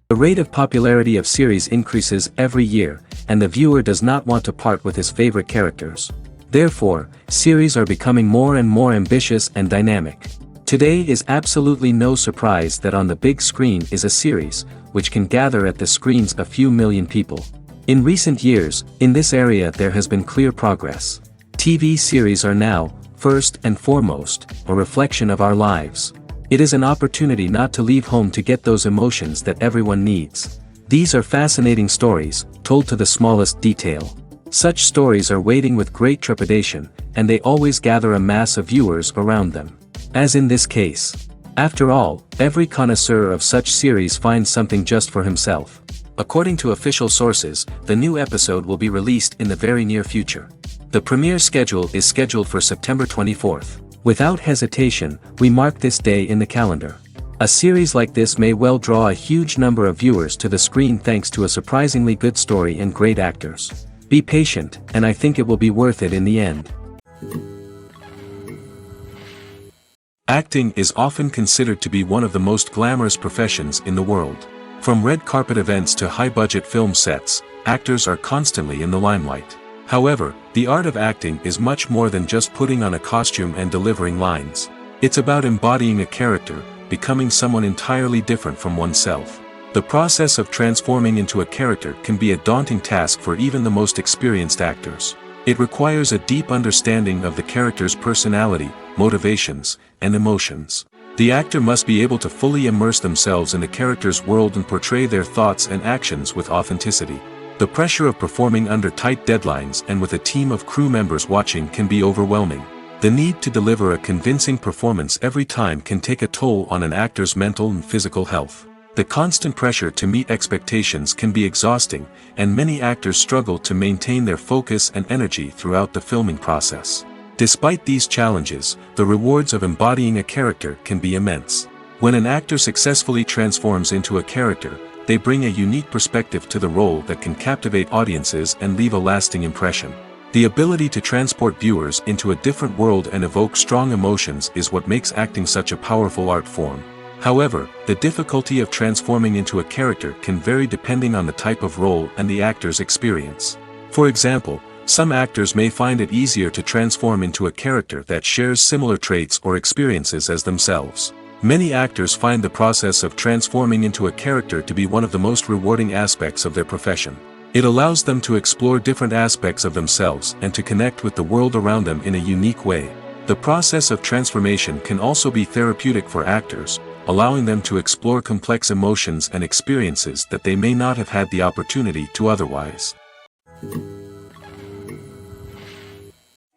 The rate of popularity of series increases every year, and the viewer does not want to part with his favorite characters. Therefore, series are becoming more and more ambitious and dynamic. Today is absolutely no surprise that on the big screen is a series, which can gather at the screens a few million people. In recent years, in this area there has been clear progress. TV series are now, first and foremost, a reflection of our lives. It is an opportunity not to leave home to get those emotions that everyone needs. These are fascinating stories, told to the smallest detail. Such stories are waiting with great trepidation, and they always gather a mass of viewers around them. As in this case. After all, every connoisseur of such series finds something just for himself. According to official sources, the new episode will be released in the very near future. The premiere schedule is scheduled for September 24th. Without hesitation, we mark this day in the calendar. A series like this may well draw a huge number of viewers to the screen thanks to a surprisingly good story and great actors. Be patient, and I think it will be worth it in the end. Acting is often considered to be one of the most glamorous professions in the world. From red carpet events to high-budget film sets, actors are constantly in the limelight. However, the art of acting is much more than just putting on a costume and delivering lines. It's about embodying a character, becoming someone entirely different from oneself. The process of transforming into a character can be a daunting task for even the most experienced actors. It requires a deep understanding of the character's personality, motivations, and emotions. The actor must be able to fully immerse themselves in the character's world and portray their thoughts and actions with authenticity. The pressure of performing under tight deadlines and with a team of crew members watching can be overwhelming. The need to deliver a convincing performance every time can take a toll on an actor's mental and physical health. The constant pressure to meet expectations can be exhausting, and many actors struggle to maintain their focus and energy throughout the filming process. Despite these challenges, the rewards of embodying a character can be immense. When an actor successfully transforms into a character, they bring a unique perspective to the role that can captivate audiences and leave a lasting impression. The ability to transport viewers into a different world and evoke strong emotions is what makes acting such a powerful art form. However, the difficulty of transforming into a character can vary depending on the type of role and the actor's experience. For example, some actors may find it easier to transform into a character that shares similar traits or experiences as themselves. Many actors find the process of transforming into a character to be one of the most rewarding aspects of their profession. It allows them to explore different aspects of themselves and to connect with the world around them in a unique way. The process of transformation can also be therapeutic for actors, allowing them to explore complex emotions and experiences that they may not have had the opportunity to otherwise.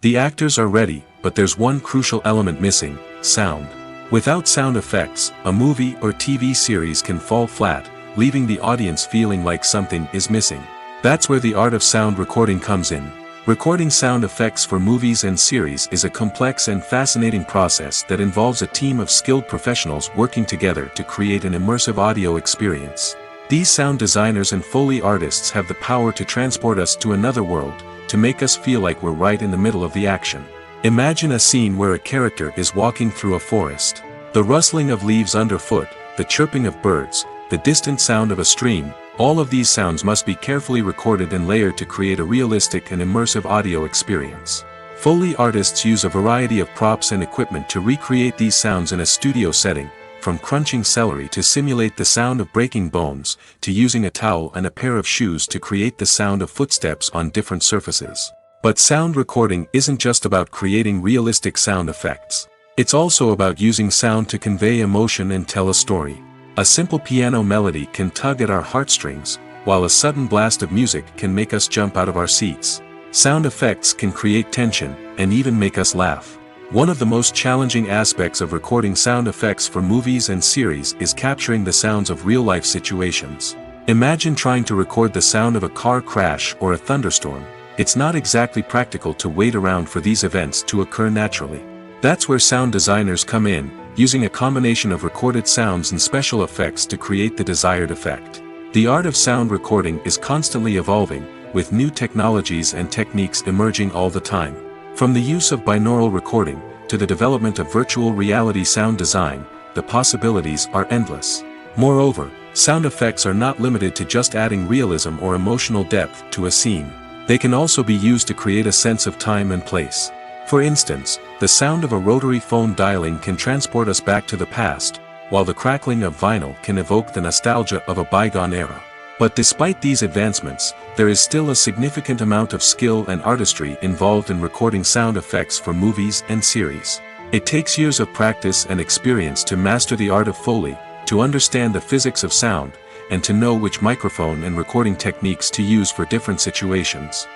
The actors are ready, but there's one crucial element missing: sound. Without sound effects, a movie or TV series can fall flat, leaving the audience feeling like something is missing. That's where the art of sound recording comes in. Recording sound effects for movies and series is a complex and fascinating process that involves a team of skilled professionals working together to create an immersive audio experience. These sound designers and Foley artists have the power to transport us to another world, to make us feel like we're right in the middle of the action. Imagine a scene where a character is walking through a forest. The rustling of leaves underfoot, the chirping of birds, the distant sound of a stream, all of these sounds must be carefully recorded and layered to create a realistic and immersive audio experience. Foley artists use a variety of props and equipment to recreate these sounds in a studio setting, from crunching celery to simulate the sound of breaking bones, to using a towel and a pair of shoes to create the sound of footsteps on different surfaces. But sound recording isn't just about creating realistic sound effects. It's also about using sound to convey emotion and tell a story. A simple piano melody can tug at our heartstrings, while a sudden blast of music can make us jump out of our seats. Sound effects can create tension, and even make us laugh. One of the most challenging aspects of recording sound effects for movies and series is capturing the sounds of real-life situations. Imagine trying to record the sound of a car crash or a thunderstorm. It's not exactly practical to wait around for these events to occur naturally. That's where sound designers come in, using a combination of recorded sounds and special effects to create the desired effect. The art of sound recording is constantly evolving, with new technologies and techniques emerging all the time. From the use of binaural recording, to the development of virtual reality sound design, the possibilities are endless. Moreover, Sound effects are not limited to just adding realism or emotional depth to a scene. They can also be used to create a sense of time and place. For instance, the sound of a rotary phone dialing can transport us back to the past, while the crackling of vinyl can evoke the nostalgia of a bygone era. But despite these advancements, there is still a significant amount of skill and artistry involved in recording sound effects for movies and series. It takes years of practice and experience to master the art of Foley, to understand the physics of sound, and to know which microphone and recording techniques to use for different situations.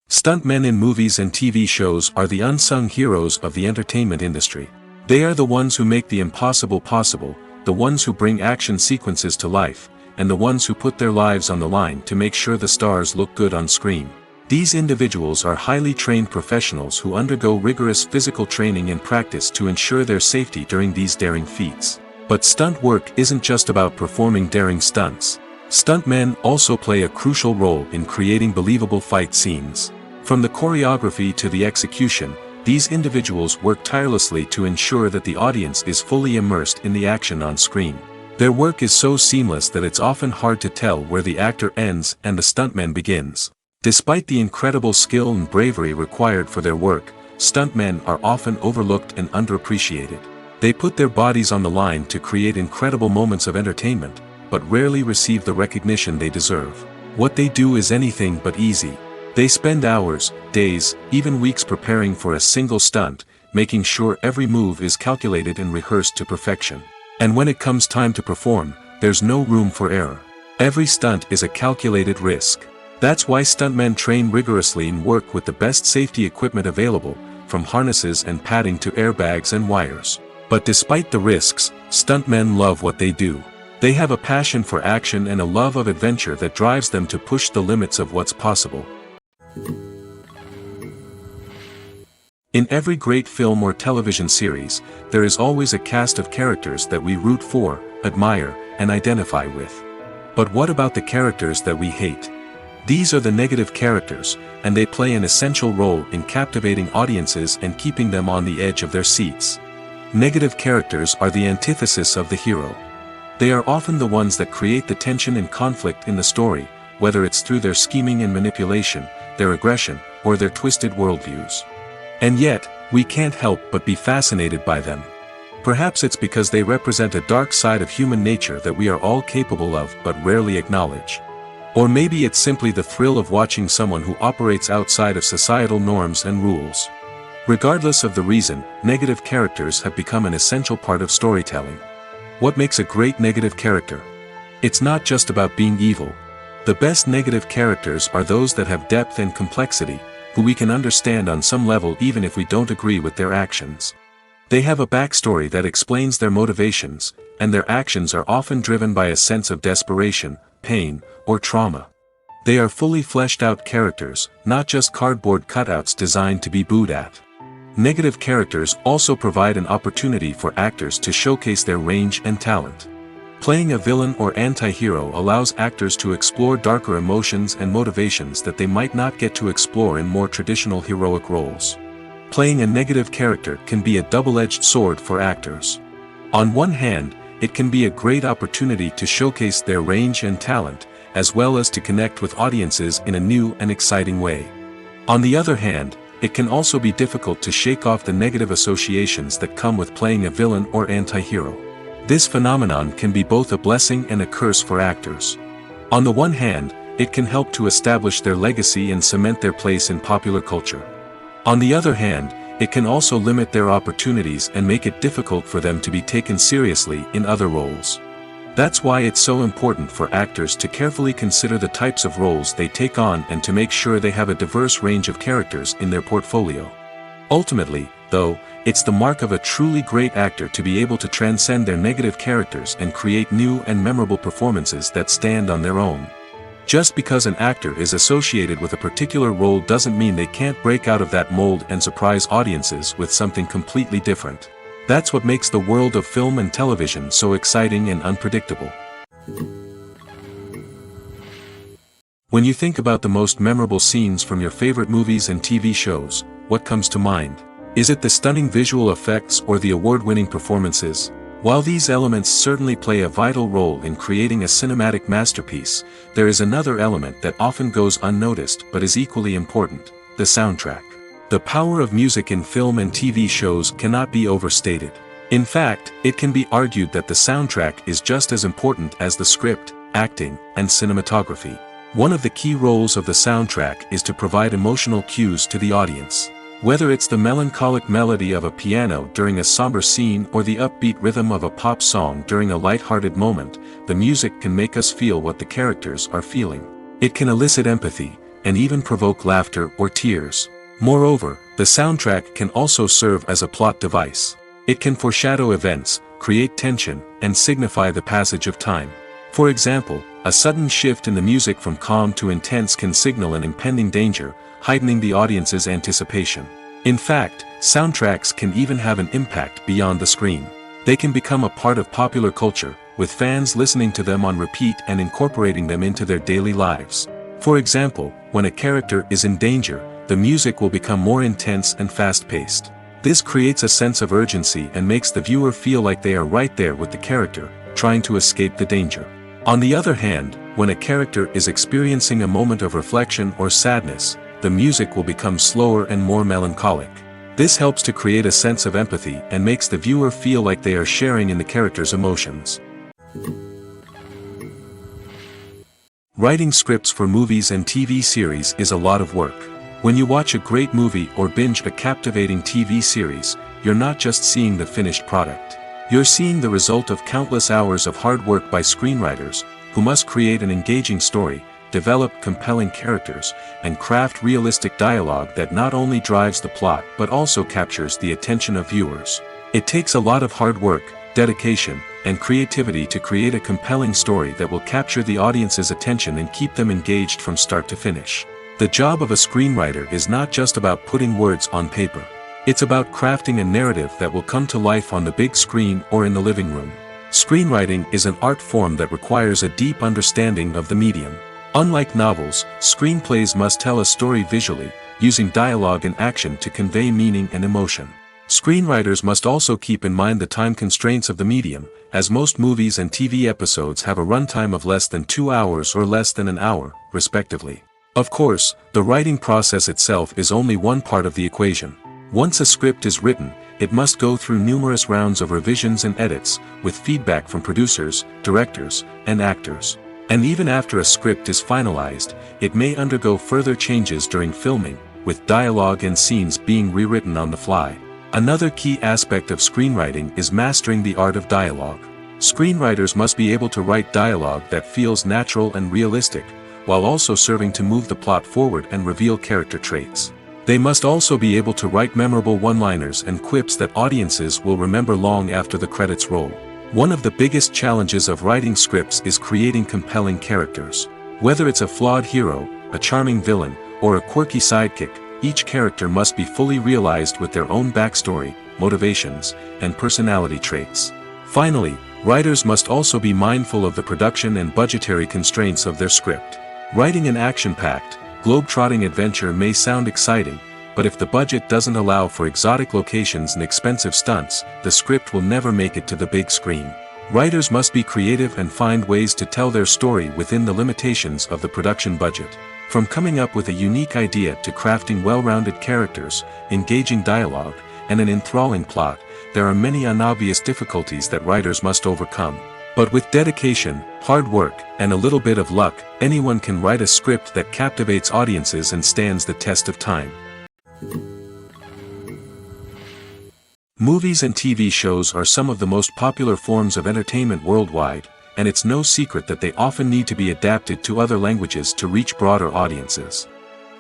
Stuntmen in movies and TV shows are the unsung heroes of the entertainment industry. They are the ones who make the impossible possible, the ones who bring action sequences to life, and the ones who put their lives on the line to make sure the stars look good on screen. These individuals are highly trained professionals who undergo rigorous physical training and practice to ensure their safety during these daring feats. But stunt work isn't just about performing daring stunts. Stuntmen also play a crucial role in creating believable fight scenes. From the choreography to the execution, these individuals work tirelessly to ensure that the audience is fully immersed in the action on screen. Their work is so seamless that it's often hard to tell where the actor ends and the stuntman begins. Despite the incredible skill and bravery required for their work, stuntmen are often overlooked and underappreciated. They put their bodies on the line to create incredible moments of entertainment, but rarely receive the recognition they deserve. What they do is anything but easy. They spend hours, days, even weeks preparing for a single stunt, making sure every move is calculated and rehearsed to perfection. And when it comes time to perform, there's no room for error. Every stunt is a calculated risk. That's why stuntmen train rigorously and work with the best safety equipment available, from harnesses and padding to airbags and wires. But despite the risks, stuntmen love what they do. They have a passion for action and a love of adventure that drives them to push the limits of what's possible. In every great film or television series, there is always a cast of characters that we root for, admire, and identify with. But what about the characters that we hate? These are the negative characters, and they play an essential role in captivating audiences and keeping them on the edge of their seats. Negative characters are the antithesis of the hero. They are often the ones that create the tension and conflict in the story, whether it's through their scheming and manipulation, their aggression, or their twisted worldviews. And yet, we can't help but be fascinated by them. Perhaps it's because they represent a dark side of human nature that we are all capable of but rarely acknowledge. Or maybe it's simply the thrill of watching someone who operates outside of societal norms and rules. Regardless of the reason, negative characters have become an essential part of storytelling. What makes a great negative character? It's not just about being evil. The best negative characters are those that have depth and complexity, who we can understand on some level even if we don't agree with their actions. They have a backstory that explains their motivations, and their actions are often driven by a sense of desperation, pain, or trauma. They are fully fleshed out characters, not just cardboard cutouts designed to be booed at. Negative characters also provide an opportunity for actors to showcase their range and talent. Playing a villain or anti-hero allows actors to explore darker emotions and motivations that they might not get to explore in more traditional heroic roles. Playing a negative character can be a double-edged sword for actors. On one hand, it can be a great opportunity to showcase their range and talent, as well as to connect with audiences in a new and exciting way. On the other hand, it can also be difficult to shake off the negative associations that come with playing a villain or anti-hero. This phenomenon can be both a blessing and a curse for actors. On the one hand, it can help to establish their legacy and cement their place in popular culture. On the other hand, it can also limit their opportunities and make it difficult for them to be taken seriously in other roles. That's why it's so important for actors to carefully consider the types of roles they take on and to make sure they have a diverse range of characters in their portfolio. Ultimately, though, it's the mark of a truly great actor to be able to transcend their negative characters and create new and memorable performances that stand on their own. Just because an actor is associated with a particular role doesn't mean they can't break out of that mold and surprise audiences with something completely different. That's what makes the world of film and television so exciting and unpredictable. When you think about the most memorable scenes from your favorite movies and TV shows, what comes to mind? Is it the stunning visual effects or the award-winning performances? While these elements certainly play a vital role in creating a cinematic masterpiece, there is another element that often goes unnoticed but is equally important: the soundtrack. The power of music in film and TV shows cannot be overstated. In fact, it can be argued that the soundtrack is just as important as the script, acting, and cinematography. One of the key roles of the soundtrack is to provide emotional cues to the audience. Whether it's the melancholic melody of a piano during a somber scene or the upbeat rhythm of a pop song during a light-hearted moment, the music can make us feel what the characters are feeling. It can elicit empathy, and even provoke laughter or tears. Moreover, the soundtrack can also serve as a plot device. It can foreshadow events, create tension, and signify the passage of time. For example, a sudden shift in the music from calm to intense can signal an impending danger, heightening the audience's anticipation. In fact, soundtracks can even have an impact beyond the screen. They can become a part of popular culture, with fans listening to them on repeat and incorporating them into their daily lives. For example, when a character is in danger, the music will become more intense and fast-paced. This creates a sense of urgency and makes the viewer feel like they are right there with the character, trying to escape the danger. On the other hand, when a character is experiencing a moment of reflection or sadness, the music will become slower and more melancholic. This helps to create a sense of empathy and makes the viewer feel like they are sharing in the character's emotions. Writing scripts for movies and TV series is a lot of work. When you watch a great movie or binge a captivating TV series, you're not just seeing the finished product. You're seeing the result of countless hours of hard work by screenwriters, who must create an engaging story, develop compelling characters, and craft realistic dialogue that not only drives the plot but also captures the attention of viewers. It takes a lot of hard work, dedication, and creativity to create a compelling story that will capture the audience's attention and keep them engaged from start to finish. The job of a screenwriter is not just about putting words on paper. It's about crafting a narrative that will come to life on the big screen or in the living room. Screenwriting is an art form that requires a deep understanding of the medium. Unlike novels, screenplays must tell a story visually, using dialogue and action to convey meaning and emotion. Screenwriters must also keep in mind the time constraints of the medium, as most movies and TV episodes have a runtime of less than 2 hours or less than an hour, respectively. Of course, the writing process itself is only one part of the equation. Once a script is written, it must go through numerous rounds of revisions and edits, with feedback from producers, directors, and actors. And even after a script is finalized, it may undergo further changes during filming, with dialogue and scenes being rewritten on the fly. Another key aspect of screenwriting is mastering the art of dialogue. Screenwriters must be able to write dialogue that feels natural and realistic, while also serving to move the plot forward and reveal character traits. They must also be able to write memorable one-liners and quips that audiences will remember long after the credits roll. One of the biggest challenges of writing scripts is creating compelling characters. Whether it's a flawed hero, a charming villain, or a quirky sidekick, each character must be fully realized with their own backstory, motivations, and personality traits. Finally, writers must also be mindful of the production and budgetary constraints of their script. Writing an action-packed, globe-trotting adventure may sound exciting, but if the budget doesn't allow for exotic locations and expensive stunts, the script will never make it to the big screen. Writers must be creative and find ways to tell their story within the limitations of the production budget. From coming up with a unique idea to crafting well-rounded characters, engaging dialogue, and an enthralling plot, there are many unobvious difficulties that writers must overcome. But with dedication, hard work, and a little bit of luck, anyone can write a script that captivates audiences and stands the test of time. Movies and TV shows are some of the most popular forms of entertainment worldwide, and it's no secret that they often need to be adapted to other languages to reach broader audiences.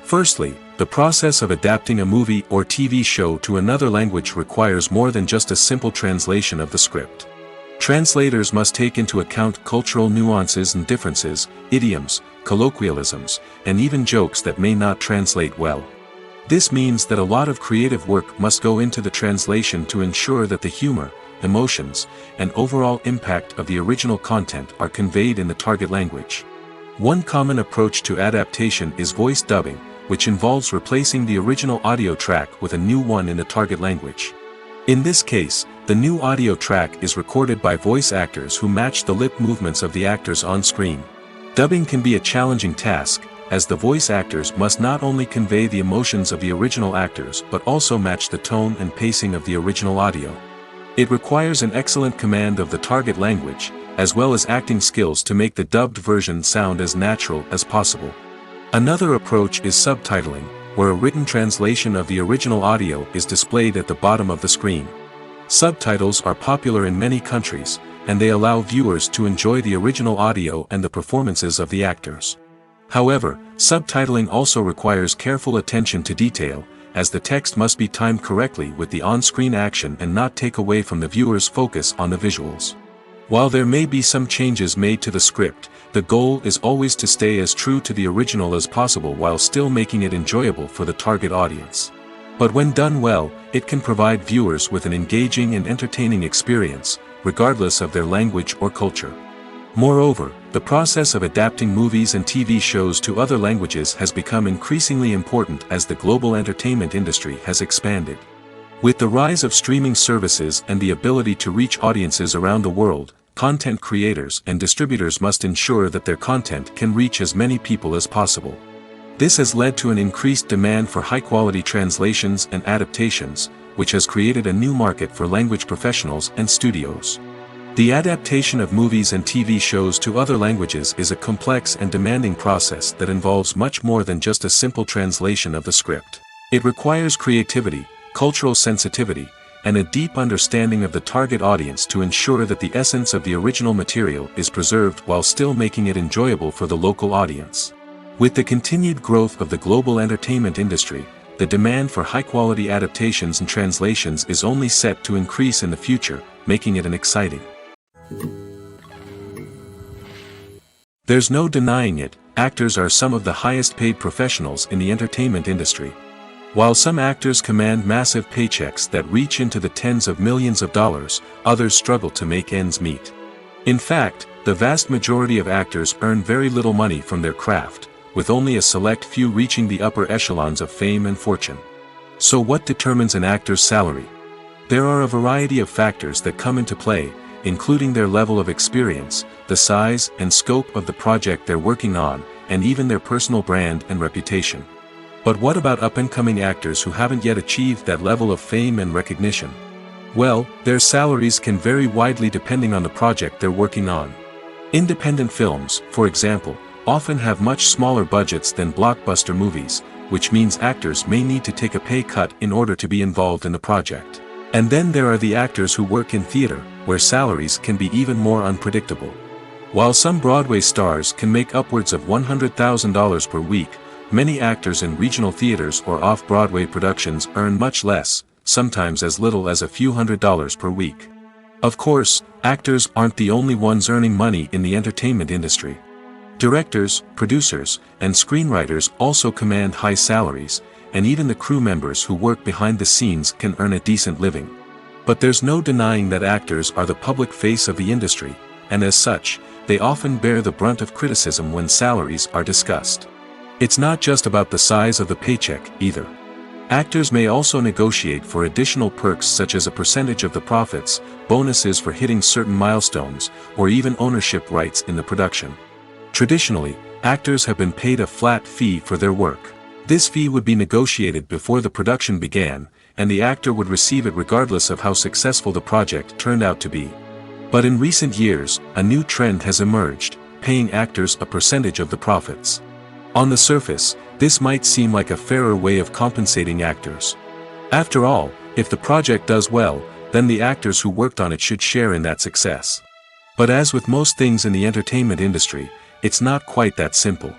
Firstly, the process of adapting a movie or TV show to another language requires more than just a simple translation of the script. Translators must take into account cultural nuances and differences, idioms, colloquialisms, and even jokes that may not translate well. This means that a lot of creative work must go into the translation to ensure that the humor, emotions, and overall impact of the original content are conveyed in the target language. One common approach to adaptation is voice dubbing, which involves replacing the original audio track with a new one in the target language. In this case, The new audio track is recorded by voice actors who match the lip movements of the actors on screen. Dubbing can be a challenging task, as the voice actors must not only convey the emotions of the original actors but also match the tone and pacing of the original audio. It requires an excellent command of the target language, as well as acting skills to make the dubbed version sound as natural as possible. Another approach is subtitling, where a written translation of the original audio is displayed at the bottom of the screen. Subtitles are popular in many countries, and they allow viewers to enjoy the original audio and the performances of the actors. However, subtitling also requires careful attention to detail, as the text must be timed correctly with the on-screen action and not take away from the viewer's focus on the visuals. While there may be some changes made to the script, the goal is always to stay as true to the original as possible while still making it enjoyable for the target audience. But when done well, it can provide viewers with an engaging and entertaining experience, regardless of their language or culture. Moreover, the process of adapting movies and TV shows to other languages has become increasingly important as the global entertainment industry has expanded. With the rise of streaming services and the ability to reach audiences around the world, content creators and distributors must ensure that their content can reach as many people as possible. This has led to an increased demand for high-quality translations and adaptations, which has created a new market for language professionals and studios. The adaptation of movies and TV shows to other languages is a complex and demanding process that involves much more than just a simple translation of the script. It requires creativity, cultural sensitivity, and a deep understanding of the target audience to ensure that the essence of the original material is preserved while still making it enjoyable for the local audience. With the continued growth of the global entertainment industry, the demand for high-quality adaptations and translations is only set to increase in the future, making it an exciting. There's no denying it, actors are some of the highest-paid professionals in the entertainment industry. While some actors command massive paychecks that reach into the tens of millions of dollars, others struggle to make ends meet. In fact, the vast majority of actors earn very little money from their craft, with only a select few reaching the upper echelons of fame and fortune. So what determines an actor's salary? There are a variety of factors that come into play, including their level of experience, the size and scope of the project they're working on, and even their personal brand and reputation. But what about up-and-coming actors who haven't yet achieved that level of fame and recognition? Well, their salaries can vary widely depending on the project they're working on. Independent films, for example, often have much smaller budgets than blockbuster movies, which means actors may need to take a pay cut in order to be involved in the project. And then there are the actors who work in theater, where salaries can be even more unpredictable. While some Broadway stars can make upwards of $100,000 per week, many actors in regional theaters or off-Broadway productions earn much less, sometimes as little as a few $100s per week. Of course, actors aren't the only ones earning money in the entertainment industry. Directors, producers, and screenwriters also command high salaries, and even the crew members who work behind the scenes can earn a decent living. But there's no denying that actors are the public face of the industry, and as such, they often bear the brunt of criticism when salaries are discussed. It's not just about the size of the paycheck, either. Actors may also negotiate for additional perks such as a percentage of the profits, bonuses for hitting certain milestones, or even ownership rights in the production. Traditionally, actors have been paid a flat fee for their work. This fee would be negotiated before the production began, and the actor would receive it regardless of how successful the project turned out to be. But in recent years, a new trend has emerged, paying actors a percentage of the profits. On the surface, this might seem like a fairer way of compensating actors. After all, if the project does well, then the actors who worked on it should share in that success. But as with most things in the entertainment industry, it's not quite that simple.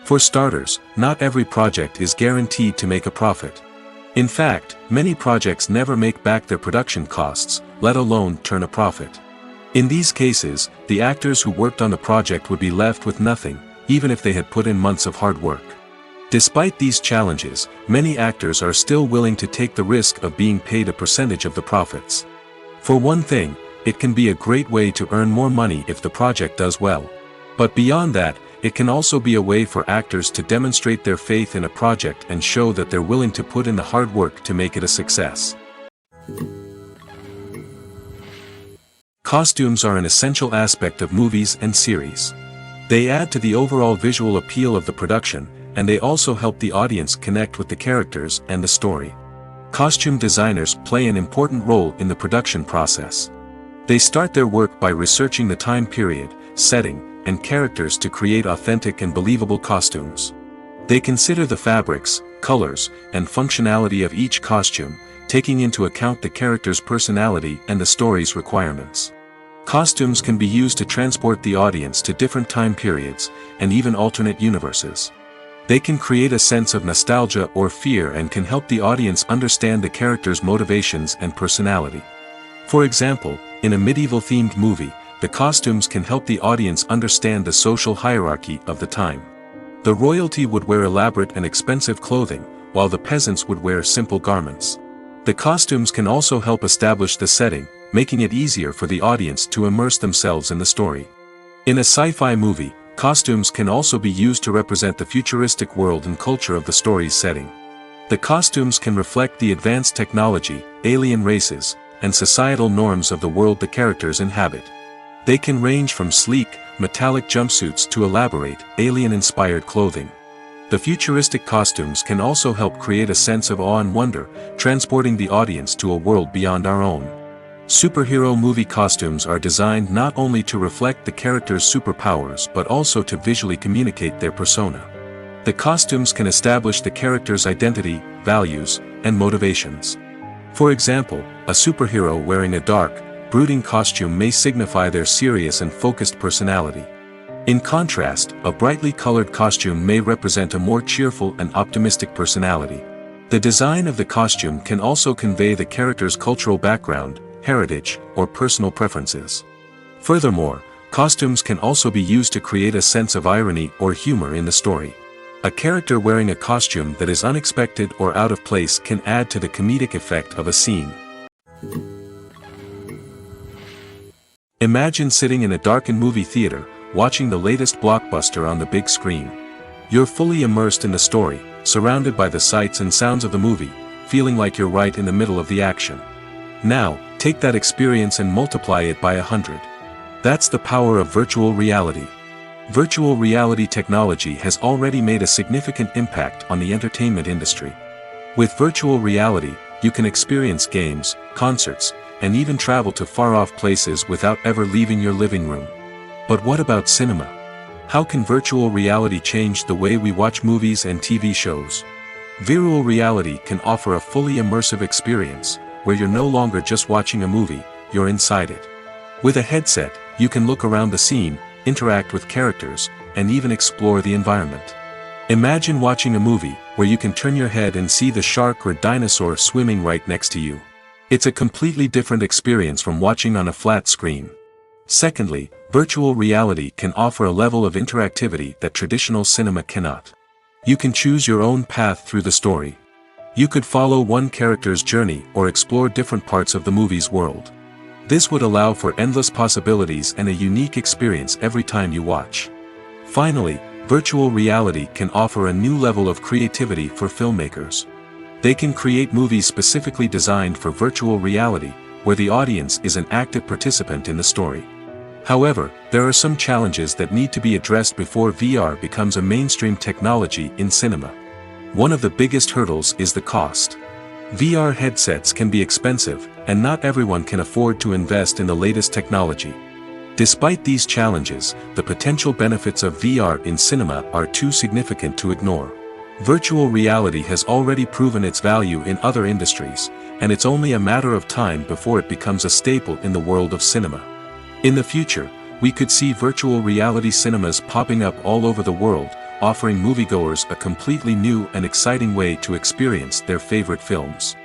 For starters, not every project is guaranteed to make a profit. In fact, many projects never make back their production costs, let alone turn a profit. In these cases, the actors who worked on the project would be left with nothing, even if they had put in months of hard work. Despite these challenges, many actors are still willing to take the risk of being paid a percentage of the profits. For one thing, it can be a great way to earn more money if the project does well. But beyond that, it can also be a way for actors to demonstrate their faith in a project and show that they're willing to put in the hard work to make it a success. Costumes are an essential aspect of movies and series. They add to the overall visual appeal of the production, and they also help the audience connect with the characters and the story. Costume designers play an important role in the production process. They start their work by researching the time period, setting, and characters to create authentic and believable costumes. They consider the fabrics, colors, and functionality of each costume, taking into account the character's personality and the story's requirements. Costumes can be used to transport the audience to different time periods, and even alternate universes. They can create a sense of nostalgia or fear and can help the audience understand the character's motivations and personality. For example, in a medieval-themed movie, the costumes can help the audience understand the social hierarchy of the time. The royalty would wear elaborate and expensive clothing, while the peasants would wear simple garments. The costumes can also help establish the setting, making it easier for the audience to immerse themselves in the story. In a sci-fi movie, costumes can also be used to represent the futuristic world and culture of the story's setting. The costumes can reflect the advanced technology, alien races, and societal norms of the world the characters inhabit. They can range from sleek, metallic jumpsuits to elaborate, alien-inspired clothing. The futuristic costumes can also help create a sense of awe and wonder, transporting the audience to a world beyond our own. Superhero movie costumes are designed not only to reflect the character's superpowers but also to visually communicate their persona. The costumes can establish the character's identity, values, and motivations. For example, a superhero wearing a dark, brooding costume may signify their serious and focused personality. In contrast, a brightly colored costume may represent a more cheerful and optimistic personality. The design of the costume can also convey the character's cultural background, heritage, or personal preferences. Furthermore, costumes can also be used to create a sense of irony or humor in the story. A character wearing a costume that is unexpected or out of place can add to the comedic effect of a scene. Imagine sitting in a darkened movie theater, watching the latest blockbuster on the big screen. You're fully immersed in the story, surrounded by the sights and sounds of the movie, feeling like you're right in the middle of the action. Now, take that experience and multiply it by 100. That's the power of virtual reality. Virtual reality technology has already made a significant impact on the entertainment industry. With virtual reality, you can experience games, concerts, and even travel to far-off places without ever leaving your living room. But what about cinema? How can virtual reality change the way we watch movies and TV shows? Virtual reality can offer a fully immersive experience, where you're no longer just watching a movie, you're inside it. With a headset, you can look around the scene, interact with characters, and even explore the environment. Imagine watching a movie where you can turn your head and see the shark or dinosaur swimming right next to you. It's a completely different experience from watching on a flat screen. Secondly, virtual reality can offer a level of interactivity that traditional cinema cannot. You can choose your own path through the story. You could follow one character's journey or explore different parts of the movie's world. This would allow for endless possibilities and a unique experience every time you watch. Finally, virtual reality can offer a new level of creativity for filmmakers. They can create movies specifically designed for virtual reality, where the audience is an active participant in the story. However, there are some challenges that need to be addressed before VR becomes a mainstream technology in cinema. One of the biggest hurdles is the cost. VR headsets can be expensive, and not everyone can afford to invest in the latest technology. Despite these challenges, the potential benefits of VR in cinema are too significant to ignore. Virtual reality has already proven its value in other industries, and it's only a matter of time before it becomes a staple in the world of cinema. In the future, we could see virtual reality cinemas popping up all over the world, offering moviegoers a completely new and exciting way to experience their favorite films.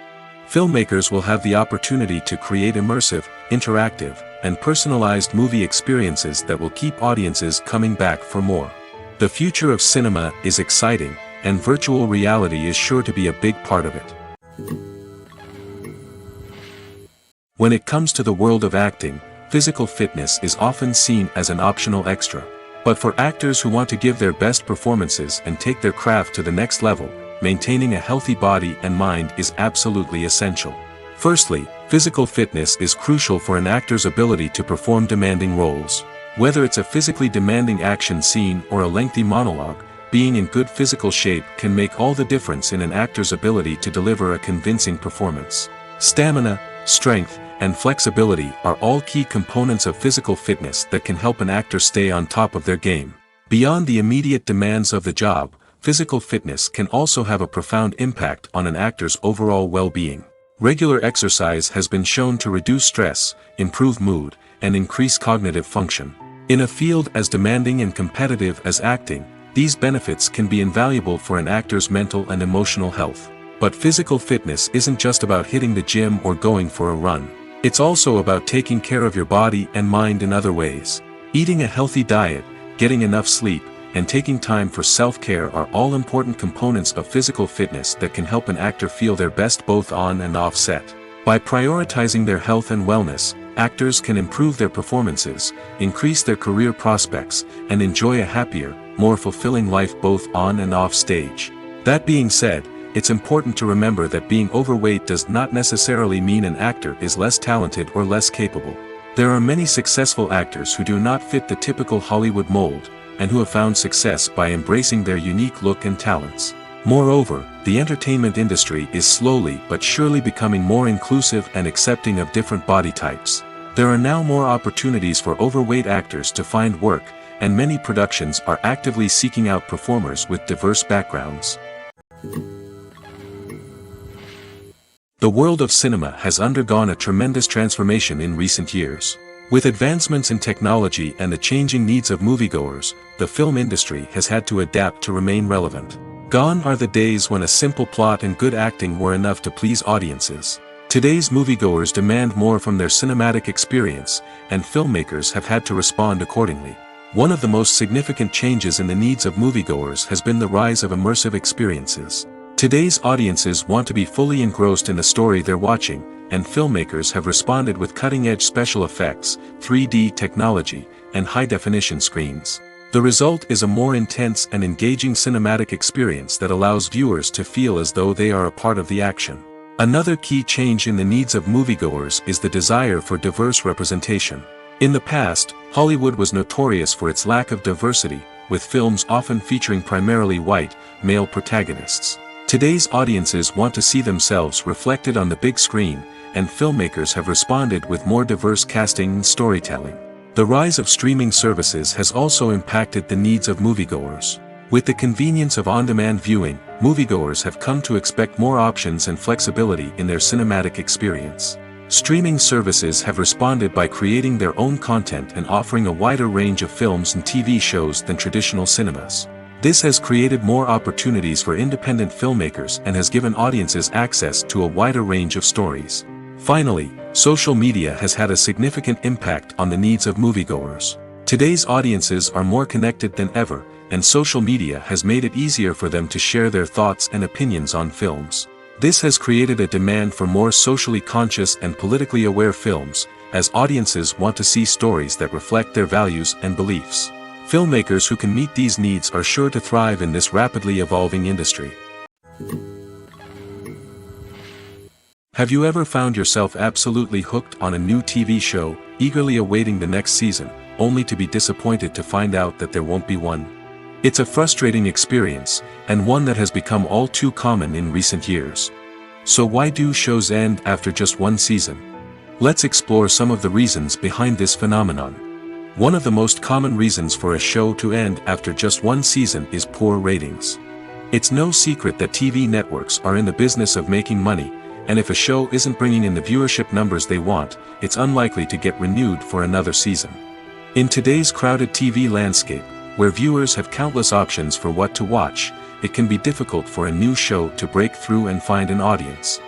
Filmmakers will have the opportunity to create immersive, interactive, and personalized movie experiences that will keep audiences coming back for more. The future of cinema is exciting, and virtual reality is sure to be a big part of it. When it comes to the world of acting, physical fitness is often seen as an optional extra. But for actors who want to give their best performances and take their craft to the next level, maintaining a healthy body and mind is absolutely essential. Firstly, Physical fitness is crucial for an actor's ability to perform demanding roles. Whether it's a physically demanding action scene or a lengthy monologue, being in good physical shape can make all the difference in an actor's ability to deliver a convincing performance. Stamina, strength, and flexibility are all key components of physical fitness that can help an actor stay on top of their game. Beyond the immediate demands of the job, physical fitness can also have a profound impact on an actor's overall well-being. Regular exercise has been shown to reduce stress, improve mood, and increase cognitive function. In a field as demanding and competitive as acting, these benefits can be invaluable for an actor's mental and emotional health. But physical fitness isn't just about hitting the gym or going for a run. It's also about taking care of your body and mind in other ways. Eating a healthy diet, getting enough sleep, and taking time for self-care are all important components of physical fitness that can help an actor feel their best both on and off set. By prioritizing their health and wellness, actors can improve their performances, increase their career prospects, and enjoy a happier, more fulfilling life both on and off stage. That being said, it's important to remember that being overweight does not necessarily mean an actor is less talented or less capable. There are many successful actors who do not fit the typical Hollywood mold, and who have found success by embracing their unique look and talents. Moreover, the entertainment industry is slowly but surely becoming more inclusive and accepting of different body types. There are now more opportunities for overweight actors to find work, and many productions are actively seeking out performers with diverse backgrounds. The world of cinema has undergone a tremendous transformation in recent years. With advancements in technology and the changing needs of moviegoers, the film industry has had to adapt to remain relevant. Gone are the days when a simple plot and good acting were enough to please audiences. Today's moviegoers demand more from their cinematic experience, and filmmakers have had to respond accordingly. One of the most significant changes in the needs of moviegoers has been the rise of immersive experiences. Today's audiences want to be fully engrossed in the story they're watching, and filmmakers have responded with cutting-edge special effects, 3D technology, and high-definition screens. The result is a more intense and engaging cinematic experience that allows viewers to feel as though they are a part of the action. Another key change in the needs of moviegoers is the desire for diverse representation. In the past, Hollywood was notorious for its lack of diversity, with films often featuring primarily white, male protagonists. Today's audiences want to see themselves reflected on the big screen, and filmmakers have responded with more diverse casting and storytelling. The rise of streaming services has also impacted the needs of moviegoers. With the convenience of on-demand viewing, moviegoers have come to expect more options and flexibility in their cinematic experience. Streaming services have responded by creating their own content and offering a wider range of films and TV shows than traditional cinemas. This has created more opportunities for independent filmmakers and has given audiences access to a wider range of stories. Finally, social media has had a significant impact on the needs of moviegoers. Today's audiences are more connected than ever, and social media has made it easier for them to share their thoughts and opinions on films. This has created a demand for more socially conscious and politically aware films, as audiences want to see stories that reflect their values and beliefs. Filmmakers who can meet these needs are sure to thrive in this rapidly evolving industry. Have you ever found yourself absolutely hooked on a new TV show, eagerly awaiting the next season, only to be disappointed to find out that there won't be one? It's a frustrating experience, and one that has become all too common in recent years. So why do shows end after just one season? Let's explore some of the reasons behind this phenomenon. One of the most common reasons for a show to end after just one season is poor ratings. It's no secret that TV networks are in the business of making money, and if a show isn't bringing in the viewership numbers they want, it's unlikely to get renewed for another season. In today's crowded TV landscape, where viewers have countless options for what to watch, it can be difficult for a new show to break through and find an audience.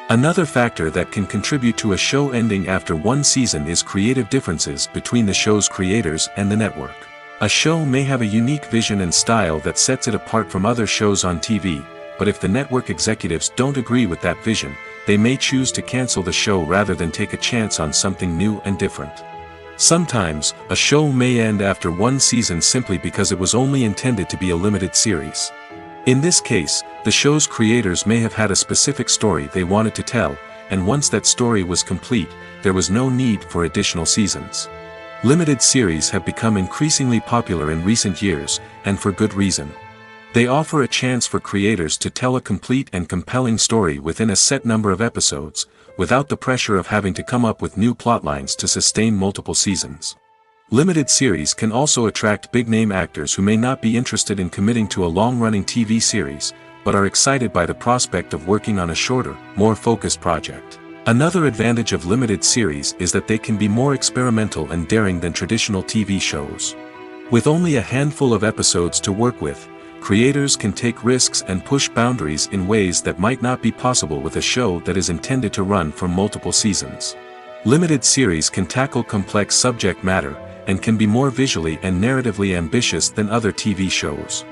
Another factor that can contribute to a show ending after one season is creative differences between the show's creators and the network. A show may have a unique vision and style that sets it apart from other shows on TV, but if the network executives don't agree with that vision, they may choose to cancel the show rather than take a chance on something new and different. Sometimes, a show may end after one season simply because it was only intended to be a limited series. In this case, the show's creators may have had a specific story they wanted to tell, and once that story was complete, there was no need for additional seasons. Limited series have become increasingly popular in recent years, and for good reason. They offer a chance for creators to tell a complete and compelling story within a set number of episodes, without the pressure of having to come up with new plotlines to sustain multiple seasons. Limited series can also attract big-name actors who may not be interested in committing to a long-running TV series, but are excited by the prospect of working on a shorter, more focused project. Another advantage of limited series is that they can be more experimental and daring than traditional TV shows. With only a handful of episodes to work with, creators can take risks and push boundaries in ways that might not be possible with a show that is intended to run for multiple seasons. Limited series can tackle complex subject matter, and can be more visually and narratively ambitious than other TV shows.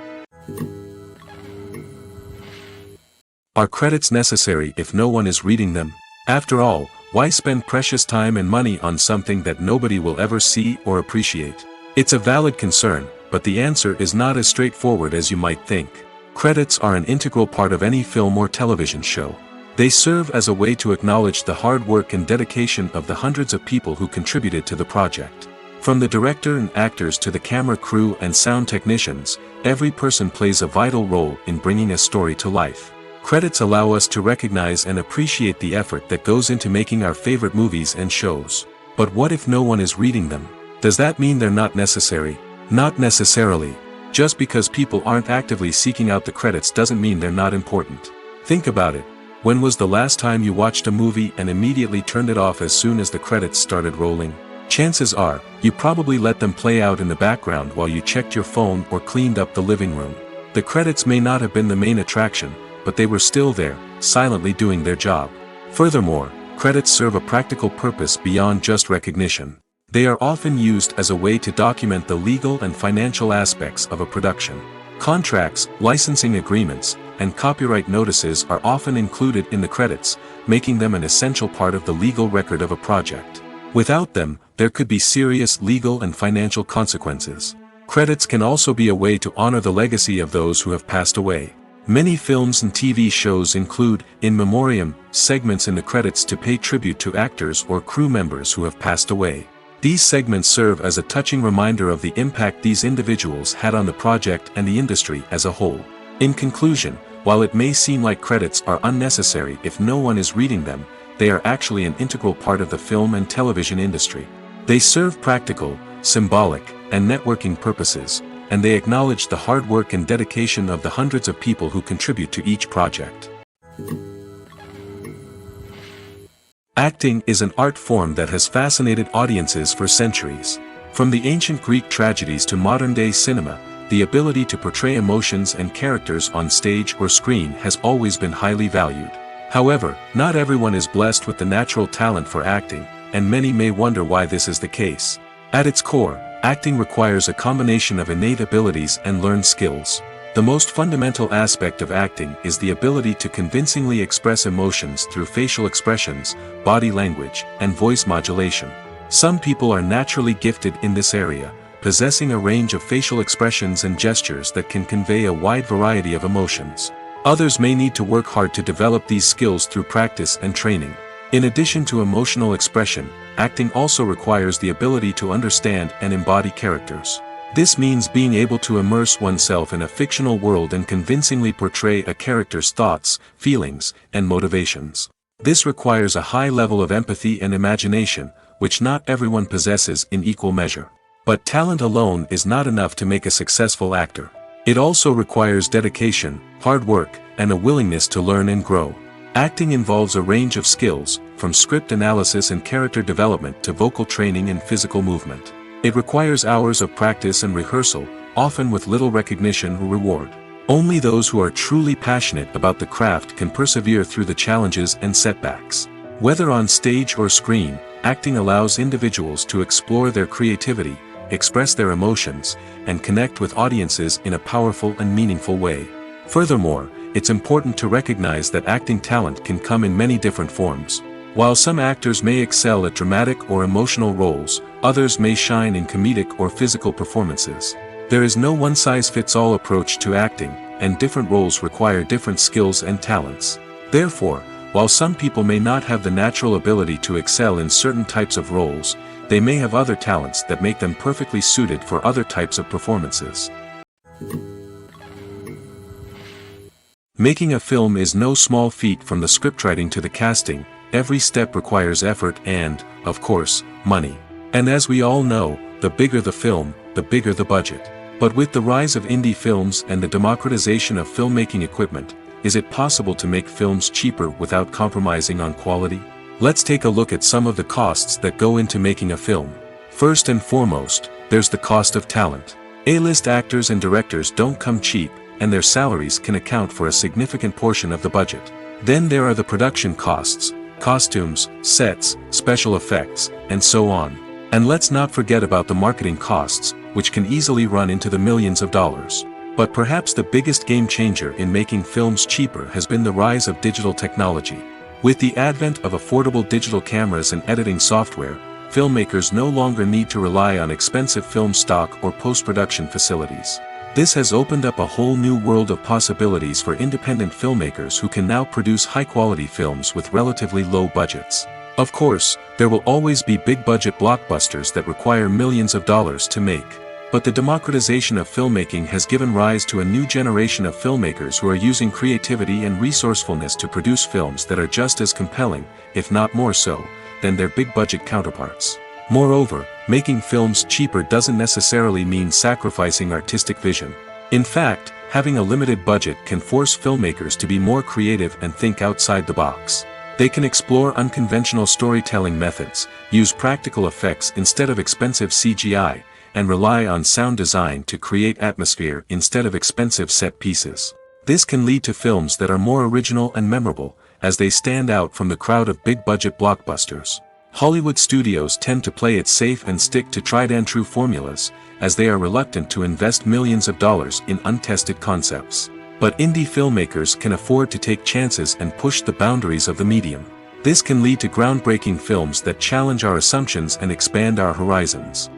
Are credits necessary if no one is reading them? After all, why spend precious time and money on something that nobody will ever see or appreciate? It's a valid concern, but the answer is not as straightforward as you might think. Credits are an integral part of any film or television show. They serve as a way to acknowledge the hard work and dedication of the hundreds of people who contributed to the project. From the director and actors to the camera crew and sound technicians, every person plays a vital role in bringing a story to life. Credits allow us to recognize and appreciate the effort that goes into making our favorite movies and shows. But what if no one is reading them? Does that mean they're not necessary? Not necessarily. Just because people aren't actively seeking out the credits doesn't mean they're not important. Think about it. When was the last time you watched a movie and immediately turned it off as soon as the credits started rolling? Chances are, you probably let them play out in the background while you checked your phone or cleaned up the living room. The credits may not have been the main attraction, but they were still there, silently doing their job. Furthermore, credits serve a practical purpose beyond just recognition. They are often used as a way to document the legal and financial aspects of a production. Contracts, licensing agreements, and copyright notices are often included in the credits, making them an essential part of the legal record of a project. Without them, there could be serious legal and financial consequences. Credits can also be a way to honor the legacy of those who have passed away. Many films and TV shows include, in memoriam, segments in the credits to pay tribute to actors or crew members who have passed away. These segments serve as a touching reminder of the impact these individuals had on the project and the industry as a whole. In conclusion, while it may seem like credits are unnecessary if no one is reading them, they are actually an integral part of the film and television industry. They serve practical, symbolic, and networking purposes, and they acknowledge the hard work and dedication of the hundreds of people who contribute to each project. Acting is an art form that has fascinated audiences for centuries. From the ancient Greek tragedies to modern-day cinema, the ability to portray emotions and characters on stage or screen has always been highly valued. However, not everyone is blessed with the natural talent for acting, and many may wonder why this is the case. At its core, acting requires a combination of innate abilities and learned skills. The most fundamental aspect of acting is the ability to convincingly express emotions through facial expressions, body language, and voice modulation. Some people are naturally gifted in this area, possessing a range of facial expressions and gestures that can convey a wide variety of emotions. Others may need to work hard to develop these skills through practice and training. In addition to emotional expression, acting also requires the ability to understand and embody characters. This means being able to immerse oneself in a fictional world and convincingly portray a character's thoughts, feelings, and motivations. This requires a high level of empathy and imagination, which not everyone possesses in equal measure. But talent alone is not enough to make a successful actor. It also requires dedication, hard work, and a willingness to learn and grow. Acting involves a range of skills, from script analysis and character development to vocal training and physical movement. It requires hours of practice and rehearsal, often with little recognition or reward. Only those who are truly passionate about the craft can persevere through the challenges and setbacks. Whether on stage or screen, acting allows individuals to explore their creativity, express their emotions, and connect with audiences in a powerful and meaningful way. Furthermore, it's important to recognize that acting talent can come in many different forms. While some actors may excel at dramatic or emotional roles, others may shine in comedic or physical performances. There is no one-size-fits-all approach to acting, and different roles require different skills and talents. Therefore, While some people may not have the natural ability to excel in certain types of roles, they may have other talents that make them perfectly suited for other types of performances. Making a film is no small feat. From the scriptwriting to the casting, every step requires effort and, of course, money. And as we all know, the bigger the film, the bigger the budget. But with the rise of indie films and the democratization of filmmaking equipment, is it possible to make films cheaper without compromising on quality? Let's take a look at some of the costs that go into making a film. First and foremost, there's the cost of talent. A-list actors and directors don't come cheap, and their salaries can account for a significant portion of the budget. Then there are the production costs, costumes, sets, special effects, and so on. And let's not forget about the marketing costs, which can easily run into the millions of dollars. But perhaps the biggest game changer in making films cheaper has been the rise of digital technology. With the advent of affordable digital cameras and editing software, filmmakers no longer need to rely on expensive film stock or post-production facilities. This has opened up a whole new world of possibilities for independent filmmakers who can now produce high-quality films with relatively low budgets. Of course, there will always be big-budget blockbusters that require millions of dollars to make. But the democratization of filmmaking has given rise to a new generation of filmmakers who are using creativity and resourcefulness to produce films that are just as compelling, if not more so, than their big-budget counterparts. Moreover, making films cheaper doesn't necessarily mean sacrificing artistic vision. In fact, having a limited budget can force filmmakers to be more creative and think outside the box. They can explore unconventional storytelling methods, use practical effects instead of expensive CGI, and rely on sound design to create atmosphere instead of expensive set pieces. This can lead to films that are more original and memorable, as they stand out from the crowd of big-budget blockbusters. Hollywood studios tend to play it safe and stick to tried-and-true formulas, as they are reluctant to invest millions of dollars in untested concepts. But indie filmmakers can afford to take chances and push the boundaries of the medium. This can lead to groundbreaking films that challenge our assumptions and expand our horizons.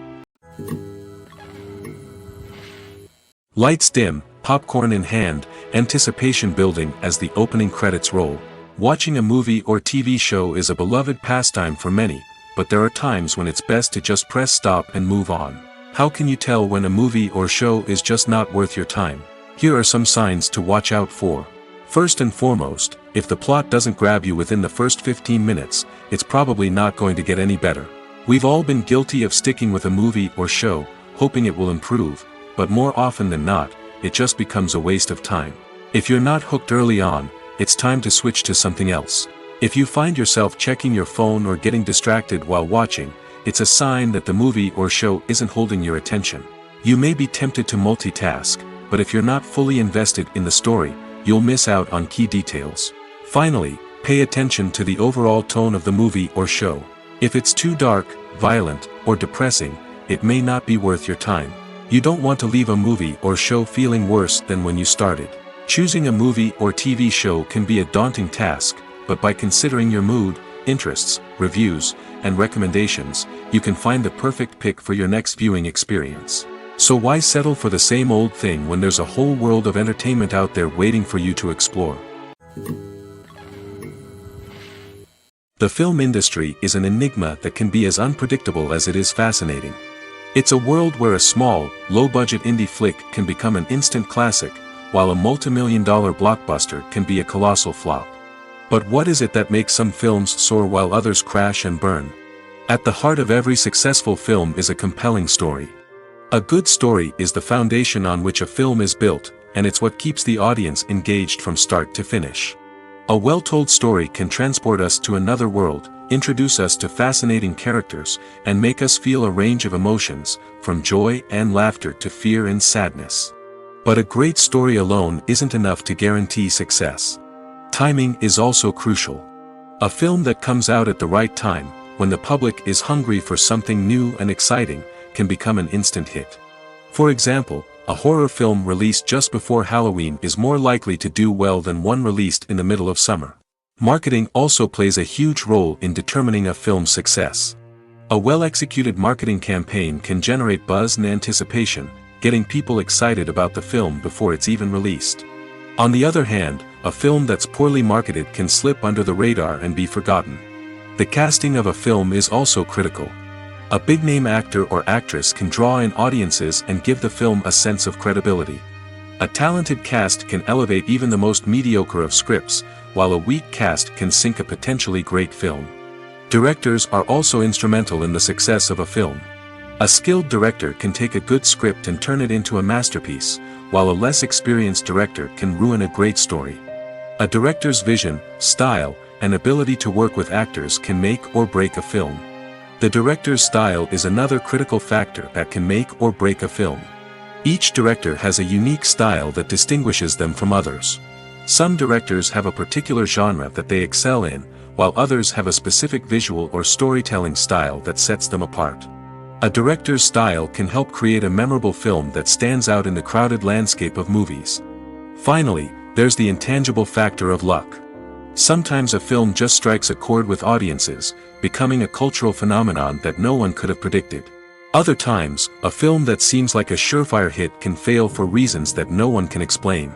Lights dim, popcorn in hand, anticipation building as the opening credits roll. Watching a movie or TV show is a beloved pastime for many, but there are times when it's best to just press stop and move on. How can you tell when a movie or show is just not worth your time? Here are some signs to watch out for. First and foremost, if the plot doesn't grab you within the first 15 minutes, it's probably not going to get any better. We've all been guilty of sticking with a movie or show, hoping it will improve, but more often than not, it just becomes a waste of time. If you're not hooked early on, it's time to switch to something else. If you find yourself checking your phone or getting distracted while watching, it's a sign that the movie or show isn't holding your attention. You may be tempted to multitask, but if you're not fully invested in the story, you'll miss out on key details. Finally, pay attention to the overall tone of the movie or show. If it's too dark, violent, or depressing, it may not be worth your time. You don't want to leave a movie or show feeling worse than when you started. Choosing a movie or TV show can be a daunting task, but by considering your mood, interests, reviews, and recommendations, you can find the perfect pick for your next viewing experience. So why settle for the same old thing when there's a whole world of entertainment out there waiting for you to explore? The film industry is an enigma that can be as unpredictable as it is fascinating. It's a world where a small, low-budget indie flick can become an instant classic, while a multi-million-dollar blockbuster can be a colossal flop. But what is it that makes some films soar while others crash and burn? At the heart of every successful film is a compelling story. A good story is the foundation on which a film is built, and it's what keeps the audience engaged from start to finish. A well-told story can transport us to another world, introduce us to fascinating characters, and make us feel a range of emotions, from joy and laughter to fear and sadness. But a great story alone isn't enough to guarantee success. Timing is also crucial. A film that comes out at the right time, when the public is hungry for something new and exciting, can become an instant hit. For example, a horror film released just before Halloween is more likely to do well than one released in the middle of summer. Marketing also plays a huge role in determining a film's success. A well-executed marketing campaign can generate buzz and anticipation, getting people excited about the film before it's even released. On the other hand, a film that's poorly marketed can slip under the radar and be forgotten. The casting of a film is also critical. A big-name actor or actress can draw in audiences and give the film a sense of credibility. A talented cast can elevate even the most mediocre of scripts, while a weak cast can sink a potentially great film. Directors are also instrumental in the success of a film. A skilled director can take a good script and turn it into a masterpiece, while a less experienced director can ruin a great story. A director's vision, style, and ability to work with actors can make or break a film. The director's style is another critical factor that can make or break a film. Each director has a unique style that distinguishes them from others. Some directors have a particular genre that they excel in, while others have a specific visual or storytelling style that sets them apart. A director's style can help create a memorable film that stands out in the crowded landscape of movies. Finally, there's the intangible factor of luck. Sometimes a film just strikes a chord with audiences, becoming a cultural phenomenon that no one could have predicted. Other times, a film that seems like a surefire hit can fail for reasons that no one can explain.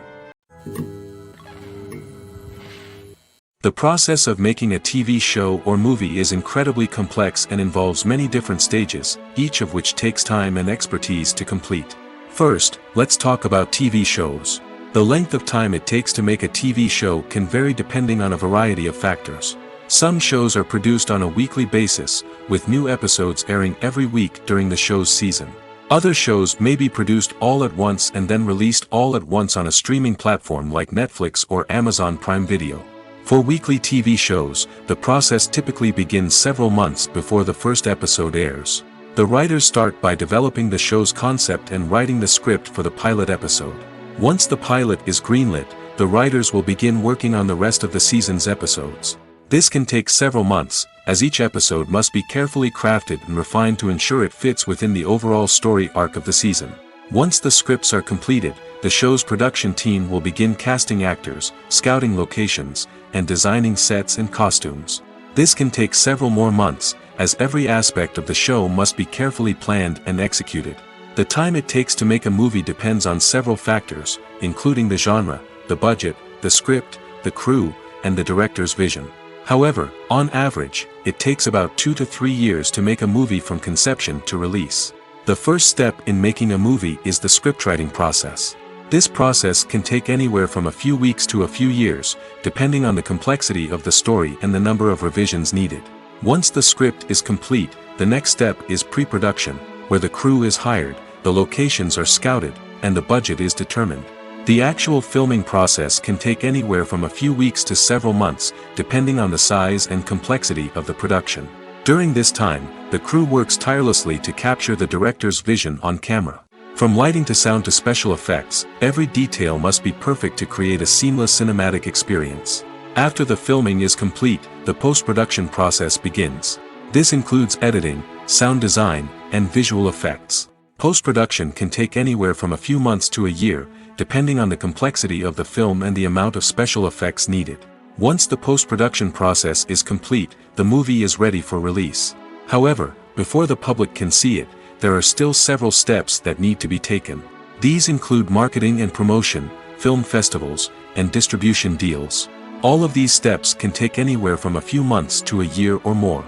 The process of making a TV show or movie is incredibly complex and involves many different stages, each of which takes time and expertise to complete. First, let's talk about TV shows. The length of time it takes to make a TV show can vary depending on a variety of factors. Some shows are produced on a weekly basis, with new episodes airing every week during the show's season. Other shows may be produced all at once and then released all at once on a streaming platform like Netflix or Amazon Prime Video. For weekly TV shows, the process typically begins several months before the first episode airs. The writers start by developing the show's concept and writing the script for the pilot episode. Once the pilot is greenlit, the writers will begin working on the rest of the season's episodes. This can take several months, as each episode must be carefully crafted and refined to ensure it fits within the overall story arc of the season. Once the scripts are completed, the show's production team will begin casting actors, scouting locations, and designing sets and costumes. This can take several more months, as every aspect of the show must be carefully planned and executed. The time it takes to make a movie depends on several factors, including the genre, the budget, the script, the crew, and the director's vision. However, on average, it takes about 2 to 3 years to make a movie from conception to release. The first step in making a movie is the scriptwriting process. This process can take anywhere from a few weeks to a few years, depending on the complexity of the story and the number of revisions needed. Once the script is complete, the next step is pre-production, where the crew is hired, the locations are scouted, and the budget is determined. The actual filming process can take anywhere from a few weeks to several months, depending on the size and complexity of the production. During this time, the crew works tirelessly to capture the director's vision on camera. From lighting to sound to special effects, every detail must be perfect to create a seamless cinematic experience. After the filming is complete, the post-production process begins. This includes editing, sound design, and visual effects. Post-production can take anywhere from a few months to a year, depending on the complexity of the film and the amount of special effects needed. Once the post-production process is complete, the movie is ready for release. However, before the public can see it, there are still several steps that need to be taken. These include marketing and promotion, film festivals, and distribution deals. All of these steps can take anywhere from a few months to a year or more.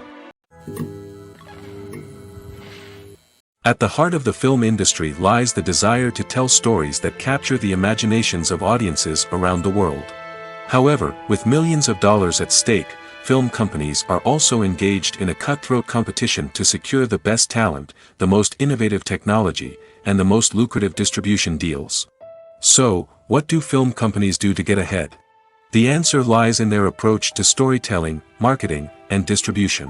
At the heart of the film industry lies the desire to tell stories that capture the imaginations of audiences around the world. However, with millions of dollars at stake, film companies are also engaged in a cutthroat competition to secure the best talent, the most innovative technology, and the most lucrative distribution deals. So, what do film companies do to get ahead? The answer lies in their approach to storytelling, marketing, and distribution.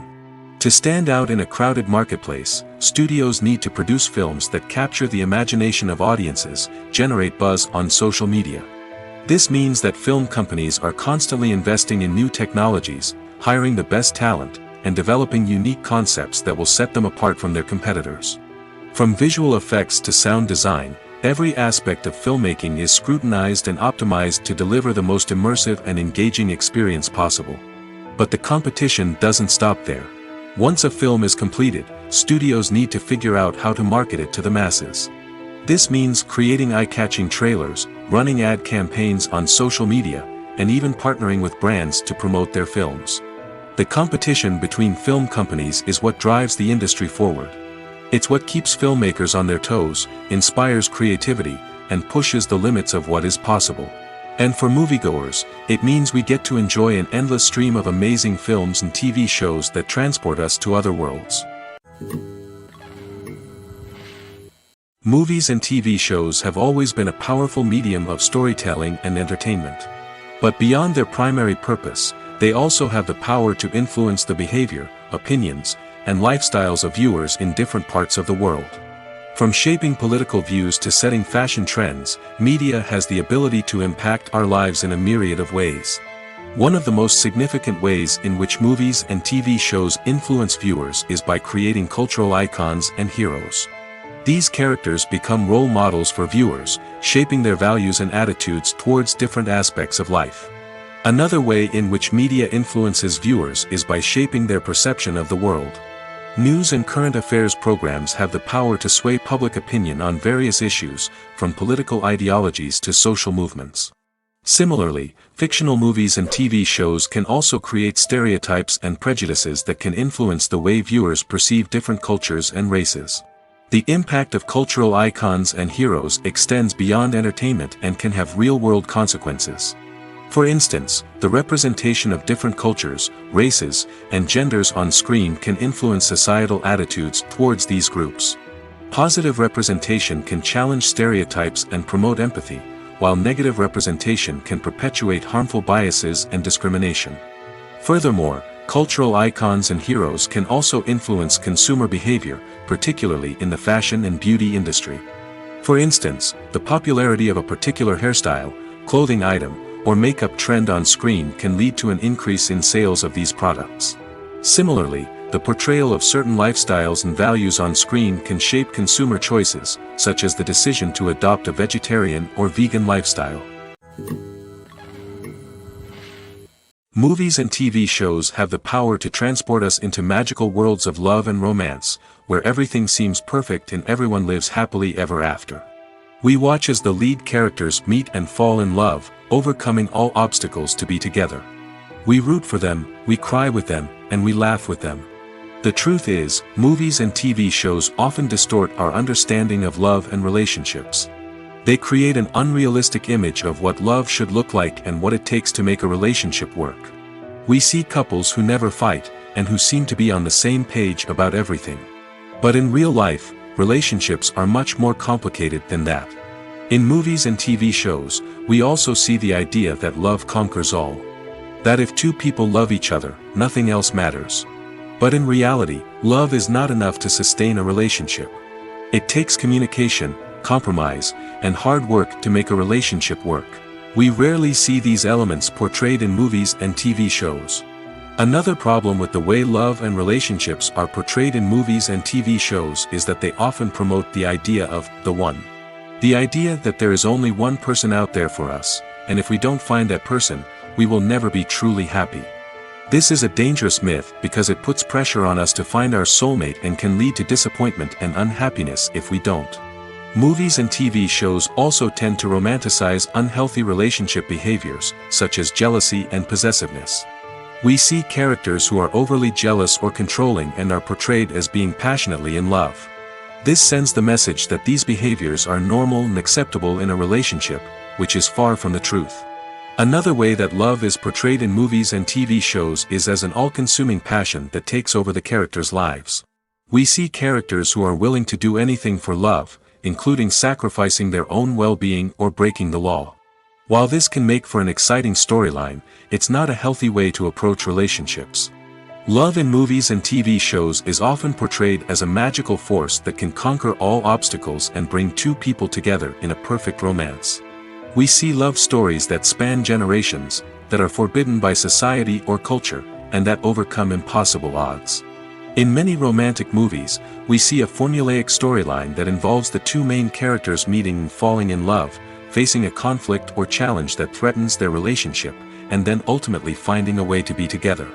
To stand out in a crowded marketplace, studios need to produce films that capture the imagination of audiences, generate buzz on social media. This means that film companies are constantly investing in new technologies, hiring the best talent, and developing unique concepts that will set them apart from their competitors. From visual effects to sound design, every aspect of filmmaking is scrutinized and optimized to deliver the most immersive and engaging experience possible. But the competition doesn't stop there. Once a film is completed, studios need to figure out how to market it to the masses. This means creating eye-catching trailers, running ad campaigns on social media, and even partnering with brands to promote their films. The competition between film companies is what drives the industry forward. It's what keeps filmmakers on their toes, inspires creativity, and pushes the limits of what is possible. And for moviegoers, it means we get to enjoy an endless stream of amazing films and TV shows that transport us to other worlds. Movies and TV shows have always been a powerful medium of storytelling and entertainment. But beyond their primary purpose, they also have the power to influence the behavior, opinions, and lifestyles of viewers in different parts of the world. From shaping political views to setting fashion trends, media has the ability to impact our lives in a myriad of ways. One of the most significant ways in which movies and TV shows influence viewers is by creating cultural icons and heroes. These characters become role models for viewers, shaping their values and attitudes towards different aspects of life. Another way in which media influences viewers is by shaping their perception of the world. News and current affairs programs have the power to sway public opinion on various issues, from political ideologies to social movements. Similarly, fictional movies and TV shows can also create stereotypes and prejudices that can influence the way viewers perceive different cultures and races. The impact of cultural icons and heroes extends beyond entertainment and can have real-world consequences. For instance, the representation of different cultures, races, and genders on screen can influence societal attitudes towards these groups. Positive representation can challenge stereotypes and promote empathy, while negative representation can perpetuate harmful biases and discrimination. Furthermore, cultural icons and heroes can also influence consumer behavior, particularly in the fashion and beauty industry. For instance, the popularity of a particular hairstyle, clothing item, or makeup trend on screen can lead to an increase in sales of these products. Similarly, the portrayal of certain lifestyles and values on screen can shape consumer choices, such as the decision to adopt a vegetarian or vegan lifestyle. Movies and TV shows have the power to transport us into magical worlds of love and romance, where everything seems perfect and everyone lives happily ever after. We watch as the lead characters meet and fall in love, overcoming all obstacles to be together. We root for them, we cry with them, and we laugh with them. The truth is, movies and TV shows often distort our understanding of love and relationships. They create an unrealistic image of what love should look like and what it takes to make a relationship work. We see couples who never fight, and who seem to be on the same page about everything. But in real life, relationships are much more complicated than that. In movies and TV shows, we also see the idea that love conquers all. That if two people love each other, nothing else matters. But in reality, love is not enough to sustain a relationship. It takes communication, compromise, and hard work to make a relationship work. We rarely see these elements portrayed in movies and TV shows. Another problem with the way love and relationships are portrayed in movies and TV shows is that they often promote the idea of the one. The idea that there is only one person out there for us, and if we don't find that person, we will never be truly happy. This is a dangerous myth because it puts pressure on us to find our soulmate and can lead to disappointment and unhappiness if we don't. Movies and TV shows also tend to romanticize unhealthy relationship behaviors, such as jealousy and possessiveness. We see characters who are overly jealous or controlling and are portrayed as being passionately in love. This sends the message that these behaviors are normal and acceptable in a relationship, which is far from the truth. Another way that love is portrayed in movies and TV shows is as an all-consuming passion that takes over the characters' lives. We see characters who are willing to do anything for love, including sacrificing their own well-being or breaking the law. While this can make for an exciting storyline, it's not a healthy way to approach relationships. Love in movies and TV shows is often portrayed as a magical force that can conquer all obstacles and bring two people together in a perfect romance. We see love stories that span generations, that are forbidden by society or culture, and that overcome impossible odds. In many romantic movies, we see a formulaic storyline that involves the two main characters meeting and falling in love, facing a conflict or challenge that threatens their relationship, and then ultimately finding a way to be together.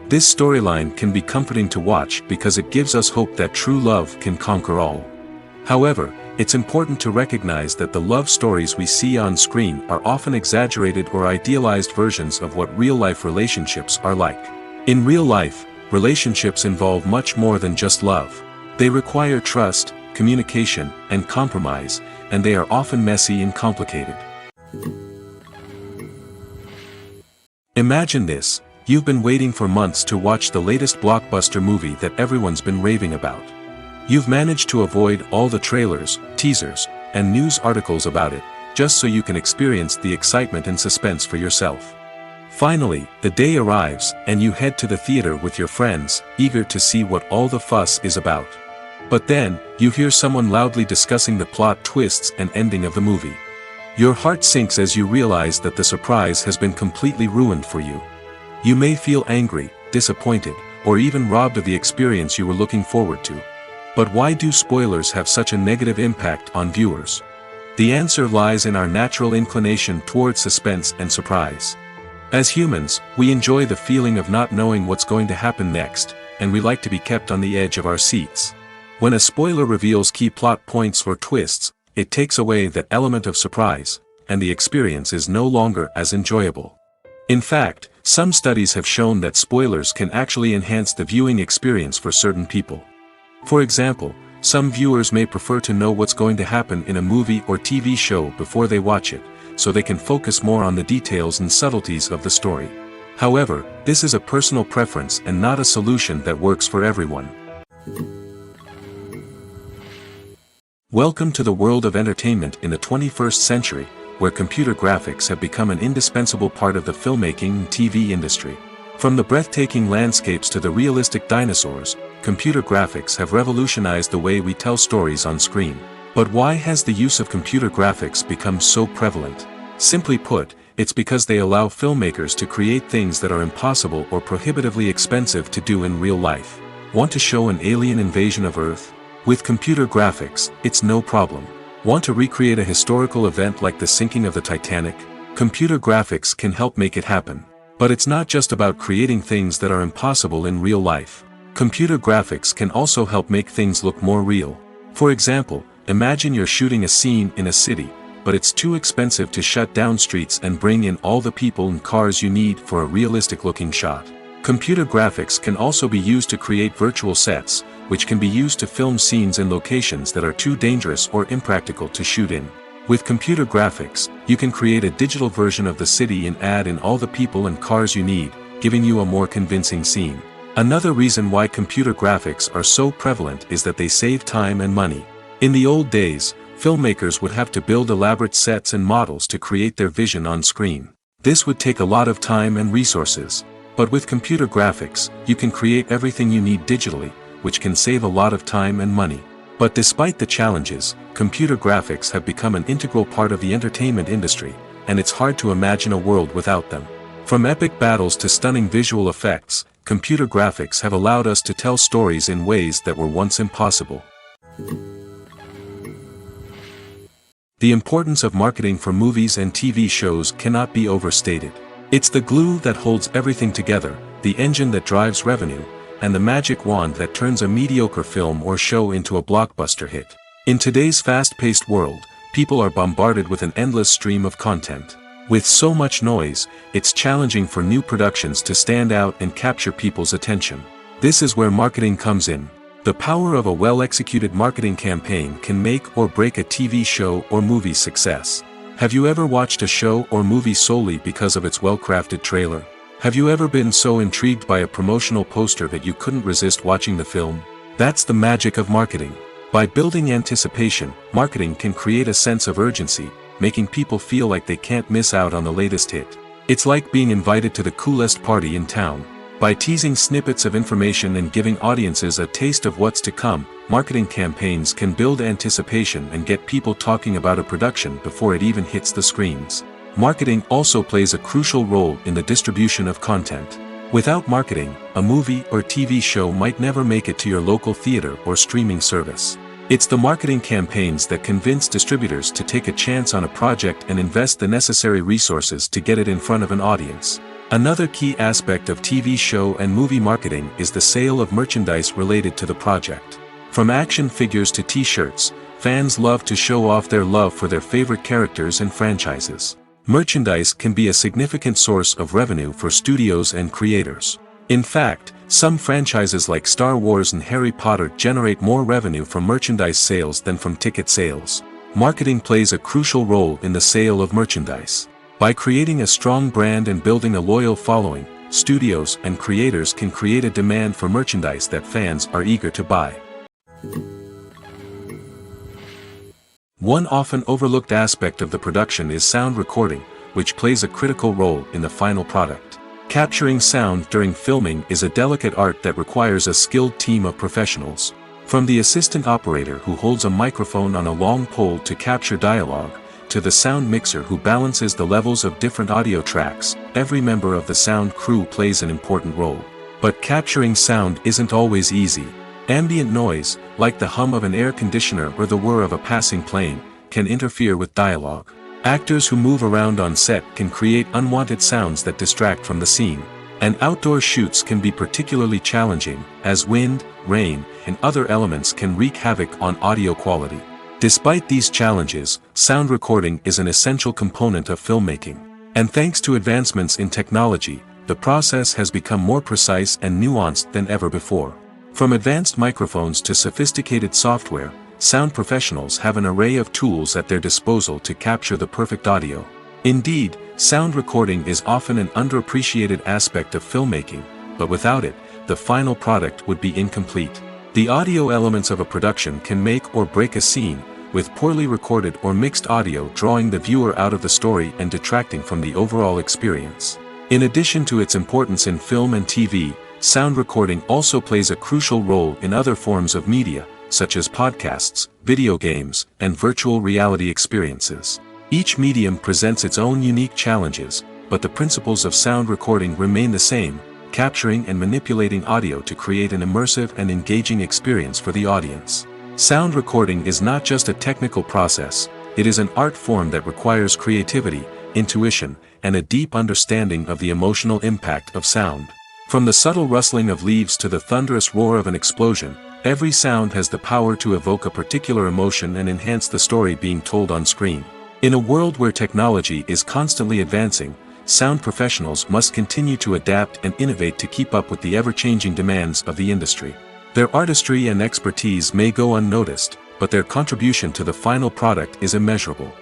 This storyline can be comforting to watch because it gives us hope that true love can conquer all. However, it's important to recognize that the love stories we see on screen are often exaggerated or idealized versions of what real-life relationships are like. In real life, relationships involve much more than just love. They require trust, communication, and compromise, and they are often messy and complicated. Imagine this: you've been waiting for months to watch the latest blockbuster movie that everyone's been raving about. You've managed to avoid all the trailers, teasers, and news articles about it, just so you can experience the excitement and suspense for yourself. Finally, the day arrives, and you head to the theater with your friends, eager to see what all the fuss is about. But then, you hear someone loudly discussing the plot twists and ending of the movie. Your heart sinks as you realize that the surprise has been completely ruined for you. You may feel angry, disappointed, or even robbed of the experience you were looking forward to. But why do spoilers have such a negative impact on viewers? The answer lies in our natural inclination toward suspense and surprise. As humans, we enjoy the feeling of not knowing what's going to happen next, and we like to be kept on the edge of our seats. When a spoiler reveals key plot points or twists, it takes away that element of surprise, and the experience is no longer as enjoyable. In fact, some studies have shown that spoilers can actually enhance the viewing experience for certain people. For example, some viewers may prefer to know what's going to happen in a movie or TV show before they watch it, so they can focus more on the details and subtleties of the story. However, this is a personal preference and not a solution that works for everyone. Welcome to the world of entertainment in the 21st century, where computer graphics have become an indispensable part of the filmmaking and TV industry. From the breathtaking landscapes to the realistic dinosaurs, computer graphics have revolutionized the way we tell stories on screen. But why has the use of computer graphics become so prevalent? Simply put, it's because they allow filmmakers to create things that are impossible or prohibitively expensive to do in real life. Want to show an alien invasion of Earth? With computer graphics, it's no problem. Want to recreate a historical event like the sinking of the Titanic? Computer graphics can help make it happen. But it's not just about creating things that are impossible in real life. Computer graphics can also help make things look more real. For example, imagine you're shooting a scene in a city, but it's too expensive to shut down streets and bring in all the people and cars you need for a realistic-looking shot. Computer graphics can also be used to create virtual sets, which can be used to film scenes in locations that are too dangerous or impractical to shoot in. With computer graphics, you can create a digital version of the city and add in all the people and cars you need, giving you a more convincing scene. Another reason why computer graphics are so prevalent is that they save time and money. In the old days, filmmakers would have to build elaborate sets and models to create their vision on screen. This would take a lot of time and resources. But with computer graphics, you can create everything you need digitally, which can save a lot of time and money. But despite the challenges, computer graphics have become an integral part of the entertainment industry, and it's hard to imagine a world without them. From epic battles to stunning visual effects, computer graphics have allowed us to tell stories in ways that were once impossible. The importance of marketing for movies and TV shows cannot be overstated. It's the glue that holds everything together, the engine that drives revenue, and the magic wand that turns a mediocre film or show into a blockbuster hit. In today's fast-paced world, people are bombarded with an endless stream of content. With so much noise, it's challenging for new productions to stand out and capture people's attention. This is where marketing comes in. The power of a well-executed marketing campaign can make or break a TV show or movie's success. Have you ever watched a show or movie solely because of its well-crafted trailer? Have you ever been so intrigued by a promotional poster that you couldn't resist watching the film? That's the magic of marketing. By building anticipation, marketing can create a sense of urgency, making people feel like they can't miss out on the latest hit. It's like being invited to the coolest party in town. By teasing snippets of information and giving audiences a taste of what's to come, marketing campaigns can build anticipation and get people talking about a production before it even hits the screens. Marketing also plays a crucial role in the distribution of content. Without marketing, a movie or TV show might never make it to your local theater or streaming service. It's the marketing campaigns that convince distributors to take a chance on a project and invest the necessary resources to get it in front of an audience. Another key aspect of TV show and movie marketing is the sale of merchandise related to the project. From action figures to t-shirts, fans love to show off their love for their favorite characters and franchises. Merchandise can be a significant source of revenue for studios and creators. In fact, some franchises like Star Wars and Harry Potter generate more revenue from merchandise sales than from ticket sales. Marketing plays a crucial role in the sale of merchandise. By creating a strong brand and building a loyal following, studios and creators can create a demand for merchandise that fans are eager to buy. One often overlooked aspect of the production is sound recording, which plays a critical role in the final product. Capturing sound during filming is a delicate art that requires a skilled team of professionals. From the assistant operator who holds a microphone on a long pole to capture dialogue, to the sound mixer who balances the levels of different audio tracks, every member of the sound crew plays an important role. But capturing sound isn't always easy. Ambient noise, like the hum of an air conditioner or the whir of a passing plane, can interfere with dialogue. Actors who move around on set can create unwanted sounds that distract from the scene. And outdoor shoots can be particularly challenging, as wind, rain, and other elements can wreak havoc on audio quality. Despite these challenges, sound recording is an essential component of filmmaking. And thanks to advancements in technology, the process has become more precise and nuanced than ever before. From advanced microphones to sophisticated software, sound professionals have an array of tools at their disposal to capture the perfect audio. Indeed, sound recording is often an underappreciated aspect of filmmaking, but without it, the final product would be incomplete. The audio elements of a production can make or break a scene, with poorly recorded or mixed audio drawing the viewer out of the story and detracting from the overall experience. In addition to its importance in film and TV, sound recording also plays a crucial role in other forms of media, such as podcasts, video games, and virtual reality experiences. Each medium presents its own unique challenges, but the principles of sound recording remain the same: capturing and manipulating audio to create an immersive and engaging experience for the audience. Sound recording is not just a technical process, it is an art form that requires creativity, intuition, and a deep understanding of the emotional impact of sound. From the subtle rustling of leaves to the thunderous roar of an explosion, every sound has the power to evoke a particular emotion and enhance the story being told on screen. In a world where technology is constantly advancing, sound professionals must continue to adapt and innovate to keep up with the ever-changing demands of the industry. Their artistry and expertise may go unnoticed, but their contribution to the final product is immeasurable.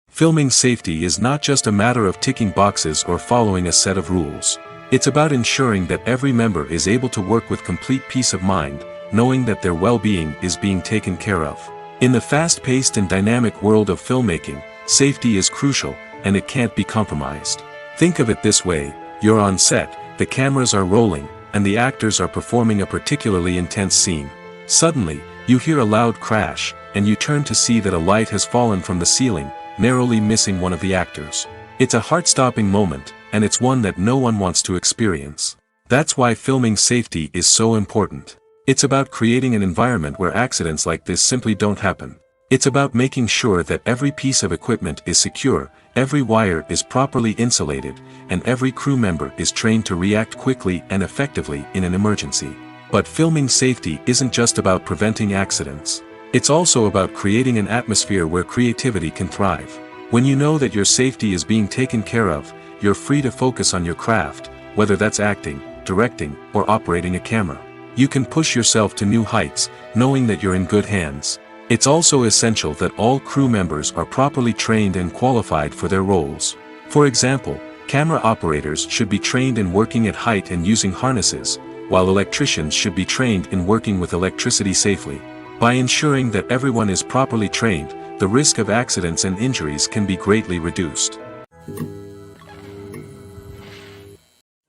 Filming safety is not just a matter of ticking boxes or following a set of rules. It's about ensuring that every member is able to work with complete peace of mind, knowing that their well-being is being taken care of. In the fast-paced and dynamic world of filmmaking, safety is crucial, and it can't be compromised. Think of it this way: you're on set, the cameras are rolling, and the actors are performing a particularly intense scene. Suddenly, you hear a loud crash, and you turn to see that a light has fallen from the ceiling, narrowly missing one of the actors. It's a heart-stopping moment, and it's one that no one wants to experience. That's why filming safety is so important. It's about creating an environment where accidents like this simply don't happen. It's about making sure that every piece of equipment is secure, every wire is properly insulated, and every crew member is trained to react quickly and effectively in an emergency. But filming safety isn't just about preventing accidents. It's also about creating an atmosphere where creativity can thrive. When you know that your safety is being taken care of, you're free to focus on your craft, whether that's acting, directing, or operating a camera. You can push yourself to new heights, knowing that you're in good hands. It's also essential that all crew members are properly trained and qualified for their roles. For example, camera operators should be trained in working at height and using harnesses, while electricians should be trained in working with electricity safely. By ensuring that everyone is properly trained, the risk of accidents and injuries can be greatly reduced.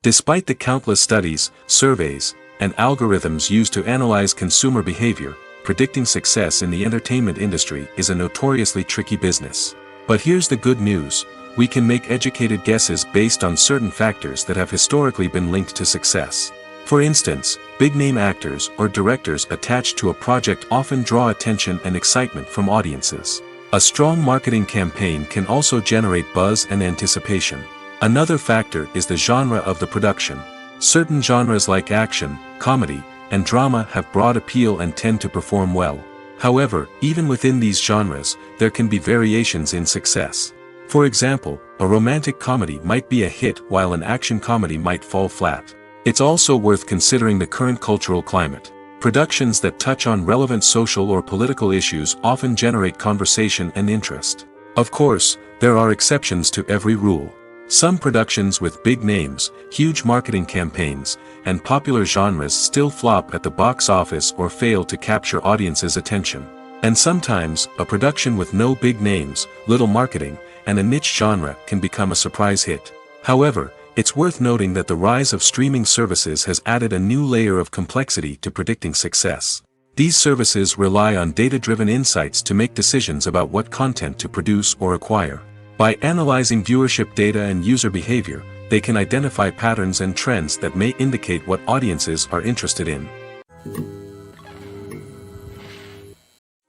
Despite the countless studies, surveys, and algorithms used to analyze consumer behavior, predicting success in the entertainment industry is a notoriously tricky business. But here's the good news: we can make educated guesses based on certain factors that have historically been linked to success. For instance, big-name actors or directors attached to a project often draw attention and excitement from audiences. A strong marketing campaign can also generate buzz and anticipation. Another factor is the genre of the production. Certain genres like action, comedy, and drama have broad appeal and tend to perform well. However, even within these genres, there can be variations in success. For example, a romantic comedy might be a hit while an action comedy might fall flat. It's also worth considering the current cultural climate. Productions that touch on relevant social or political issues often generate conversation and interest. Of course, there are exceptions to every rule. Some productions with big names, huge marketing campaigns, and popular genres still flop at the box office or fail to capture audiences' attention. And sometimes, a production with no big names, little marketing, and a niche genre can become a surprise hit. However, it's worth noting that the rise of streaming services has added a new layer of complexity to predicting success. These services rely on data-driven insights to make decisions about what content to produce or acquire. By analyzing viewership data and user behavior, they can identify patterns and trends that may indicate what audiences are interested in.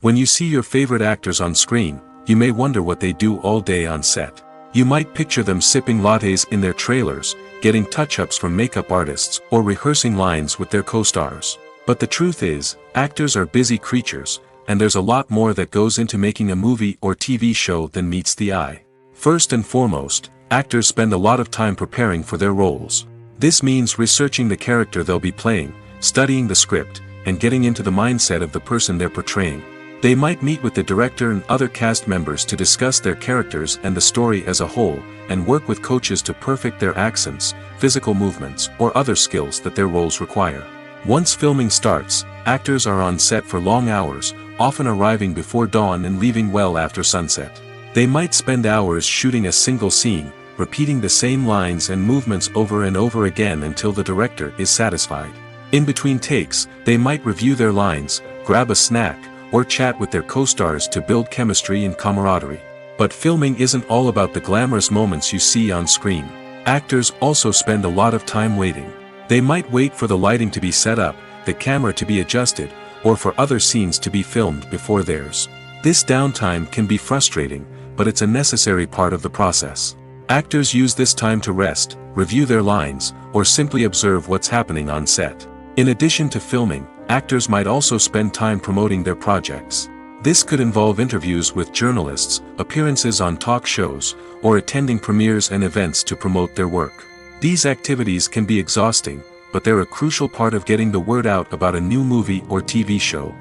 When you see your favorite actors on screen, you may wonder what they do all day on set. You might picture them sipping lattes in their trailers, getting touch-ups from makeup artists, or rehearsing lines with their co-stars. But the truth is, actors are busy creatures, and there's a lot more that goes into making a movie or TV show than meets the eye. First and foremost, actors spend a lot of time preparing for their roles. This means researching the character they'll be playing, studying the script, and getting into the mindset of the person they're portraying. They might meet with the director and other cast members to discuss their characters and the story as a whole, and work with coaches to perfect their accents, physical movements, or other skills that their roles require. Once filming starts, actors are on set for long hours, often arriving before dawn and leaving well after sunset. They might spend hours shooting a single scene, repeating the same lines and movements over and over again until the director is satisfied. In between takes, they might review their lines, grab a snack, or chat with their co-stars to build chemistry and camaraderie. But filming isn't all about the glamorous moments you see on screen. Actors also spend a lot of time waiting. They might wait for the lighting to be set up, the camera to be adjusted, or for other scenes to be filmed before theirs. This downtime can be frustrating, but it's a necessary part of the process. Actors use this time to rest, review their lines, or simply observe what's happening on set. In addition to filming, actors might also spend time promoting their projects. This could involve interviews with journalists, appearances on talk shows, or attending premieres and events to promote their work. These activities can be exhausting, but they're a crucial part of getting the word out about a new movie or TV show.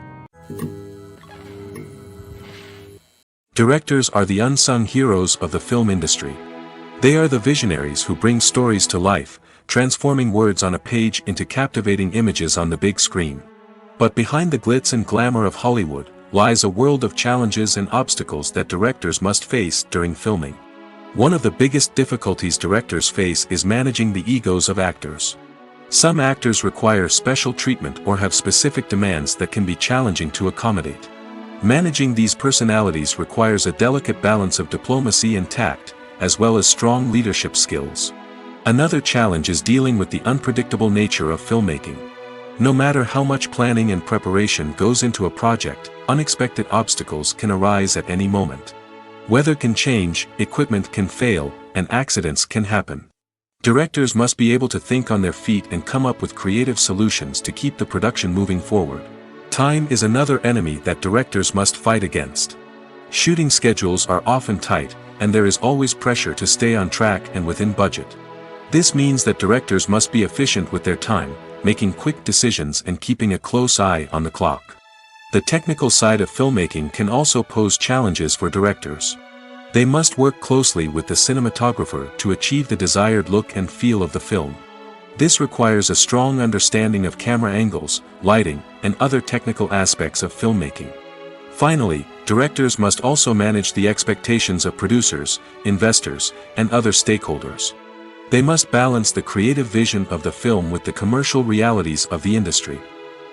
Directors are the unsung heroes of the film industry. They are the visionaries who bring stories to life, transforming words on a page into captivating images on the big screen. But behind the glitz and glamour of Hollywood, lies a world of challenges and obstacles that directors must face during filming. One of the biggest difficulties directors face is managing the egos of actors. Some actors require special treatment or have specific demands that can be challenging to accommodate. Managing these personalities requires a delicate balance of diplomacy and tact, as well as strong leadership skills. Another challenge is dealing with the unpredictable nature of filmmaking. No matter how much planning and preparation goes into a project, unexpected obstacles can arise at any moment. Weather can change, equipment can fail, and accidents can happen. Directors must be able to think on their feet and come up with creative solutions to keep the production moving forward. Time is another enemy that directors must fight against. Shooting schedules are often tight, and there is always pressure to stay on track and within budget. This means that directors must be efficient with their time, making quick decisions and keeping a close eye on the clock. The technical side of filmmaking can also pose challenges for directors. They must work closely with the cinematographer to achieve the desired look and feel of the film. This requires a strong understanding of camera angles, lighting, and other technical aspects of filmmaking. Finally, directors must also manage the expectations of producers, investors, and other stakeholders. They must balance the creative vision of the film with the commercial realities of the industry.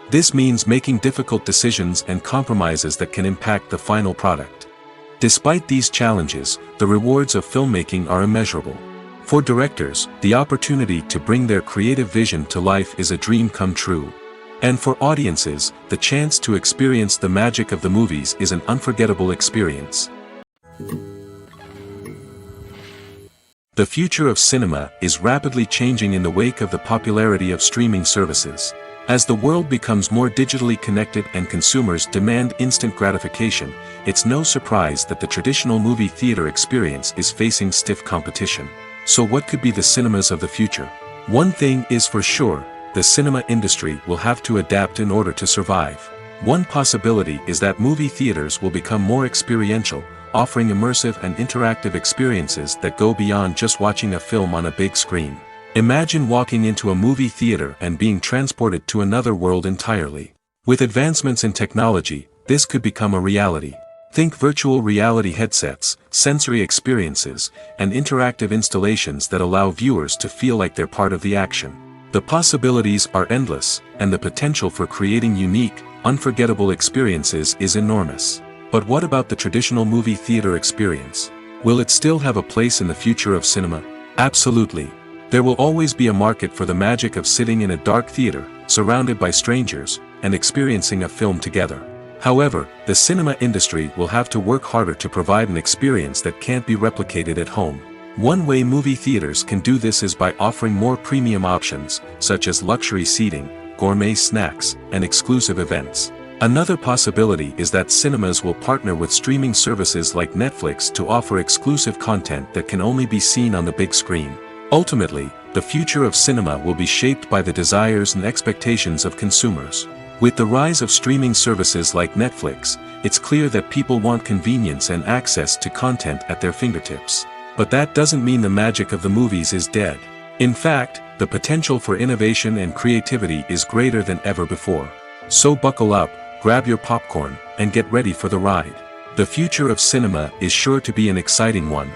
This means making difficult decisions and compromises that can impact the final product. Despite these challenges, the rewards of filmmaking are immeasurable. For directors, the opportunity to bring their creative vision to life is a dream come true. And for audiences, the chance to experience the magic of the movies is an unforgettable experience. The future of cinema is rapidly changing in the wake of the popularity of streaming services. As the world becomes more digitally connected and consumers demand instant gratification, it's no surprise that the traditional movie theater experience is facing stiff competition. So what could be the cinemas of the future? One thing is for sure, the cinema industry will have to adapt in order to survive. One possibility is that movie theaters will become more experiential, offering immersive and interactive experiences that go beyond just watching a film on a big screen. Imagine walking into a movie theater and being transported to another world entirely. With advancements in technology, this could become a reality. Think virtual reality headsets, sensory experiences, and interactive installations that allow viewers to feel like they're part of the action. The possibilities are endless, and the potential for creating unique, unforgettable experiences is enormous. But what about the traditional movie theater experience? Will it still have a place in the future of cinema? Absolutely. There will always be a market for the magic of sitting in a dark theater, surrounded by strangers, and experiencing a film together. However, the cinema industry will have to work harder to provide an experience that can't be replicated at home. One way movie theaters can do this is by offering more premium options, such as luxury seating, gourmet snacks, and exclusive events. Another possibility is that cinemas will partner with streaming services like Netflix to offer exclusive content that can only be seen on the big screen. Ultimately, the future of cinema will be shaped by the desires and expectations of consumers. With the rise of streaming services like Netflix, it's clear that people want convenience and access to content at their fingertips. But that doesn't mean the magic of the movies is dead. In fact, the potential for innovation and creativity is greater than ever before. So buckle up, grab your popcorn, and get ready for the ride. The future of cinema is sure to be an exciting one.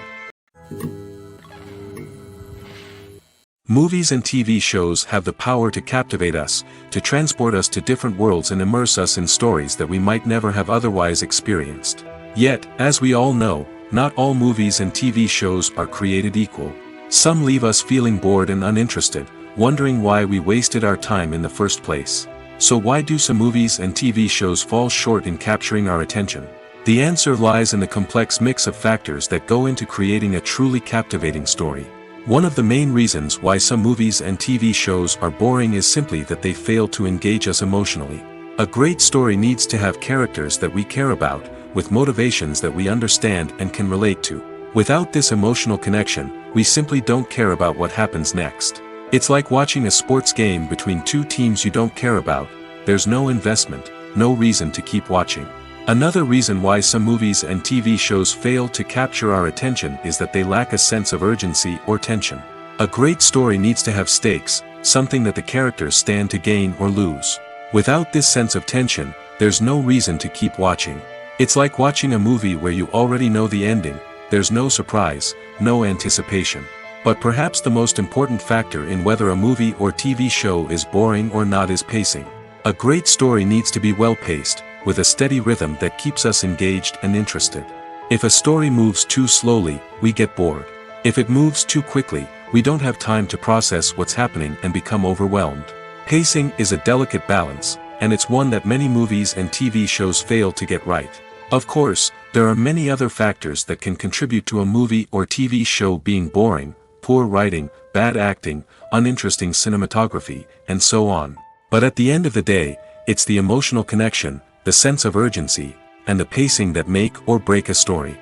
Movies and TV shows have the power to captivate us, to transport us to different worlds and immerse us in stories that we might never have otherwise experienced. Yet, as we all know, not all movies and TV shows are created equal. Some leave us feeling bored and uninterested, wondering why we wasted our time in the first place. So why do some movies and TV shows fall short in capturing our attention? The answer lies in the complex mix of factors that go into creating a truly captivating story. One of the main reasons why some movies and TV shows are boring is simply that they fail to engage us emotionally. A great story needs to have characters that we care about, with motivations that we understand and can relate to. Without this emotional connection, we simply don't care about what happens next. It's like watching a sports game between two teams you don't care about. There's no investment, no reason to keep watching. Another reason why some movies and TV shows fail to capture our attention is that they lack a sense of urgency or tension. A great story needs to have stakes, something that the characters stand to gain or lose. Without this sense of tension, there's no reason to keep watching. It's like watching a movie where you already know the ending, there's no surprise, no anticipation. But perhaps the most important factor in whether a movie or TV show is boring or not is pacing. A great story needs to be well-paced, with a steady rhythm that keeps us engaged and interested. If a story moves too slowly, we get bored. If it moves too quickly, we don't have time to process what's happening and become overwhelmed. Pacing is a delicate balance, and it's one that many movies and TV shows fail to get right. Of course, there are many other factors that can contribute to a movie or TV show being boring: poor writing, bad acting, uninteresting cinematography, and so on. But at the end of the day, it's the emotional connection, the sense of urgency, and the pacing that make or break a story.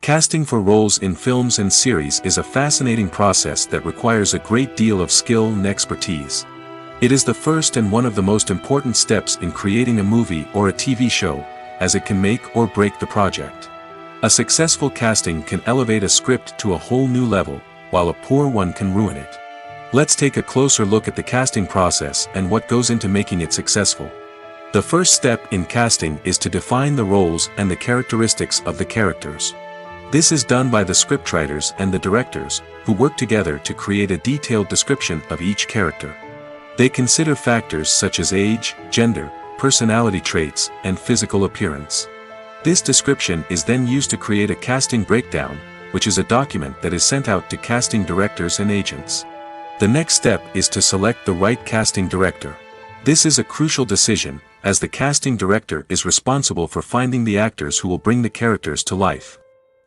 Casting for roles in films and series is a fascinating process that requires a great deal of skill and expertise. It is the first and one of the most important steps in creating a movie or a TV show, as it can make or break the project. A successful casting can elevate a script to a whole new level, while a poor one can ruin it. Let's take a closer look at the casting process and what goes into making it successful. The first step in casting is to define the roles and the characteristics of the characters. This is done by the scriptwriters and the directors, who work together to create a detailed description of each character. They consider factors such as age, gender, personality traits, and physical appearance. This description is then used to create a casting breakdown, which is a document that is sent out to casting directors and agents. The next step is to select the right casting director. This is a crucial decision, as the casting director is responsible for finding the actors who will bring the characters to life.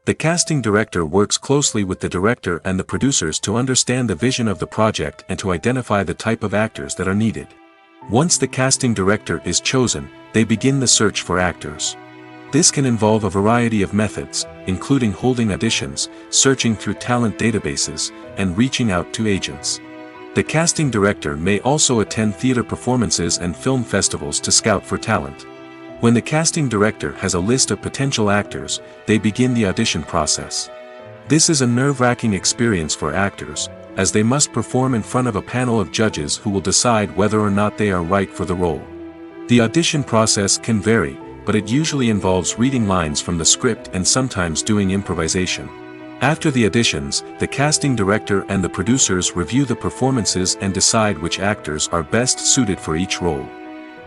The casting director works closely with the director and the producers to understand the vision of the project and to identify the type of actors that are needed. Once the casting director is chosen, they begin the search for actors. This can involve a variety of methods, including holding auditions, searching through talent databases, and reaching out to agents. The casting director may also attend theater performances and film festivals to scout for talent. When the casting director has a list of potential actors, they begin the audition process. This is a nerve-wracking experience for actors, as they must perform in front of a panel of judges who will decide whether or not they are right for the role. The audition process can vary, but it usually involves reading lines from the script and sometimes doing improvisation. After the auditions, the casting director and the producers review the performances and decide which actors are best suited for each role.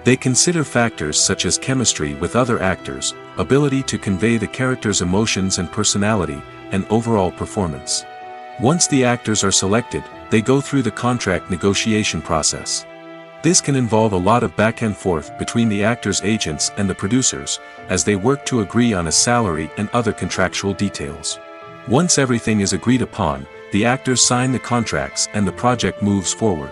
They consider factors such as chemistry with other actors, ability to convey the character's emotions and personality, and overall performance. Once the actors are selected, they go through the contract negotiation process. This can involve a lot of back and forth between the actors' agents and the producers, as they work to agree on a salary and other contractual details. Once everything is agreed upon, the actors sign the contracts and the project moves forward.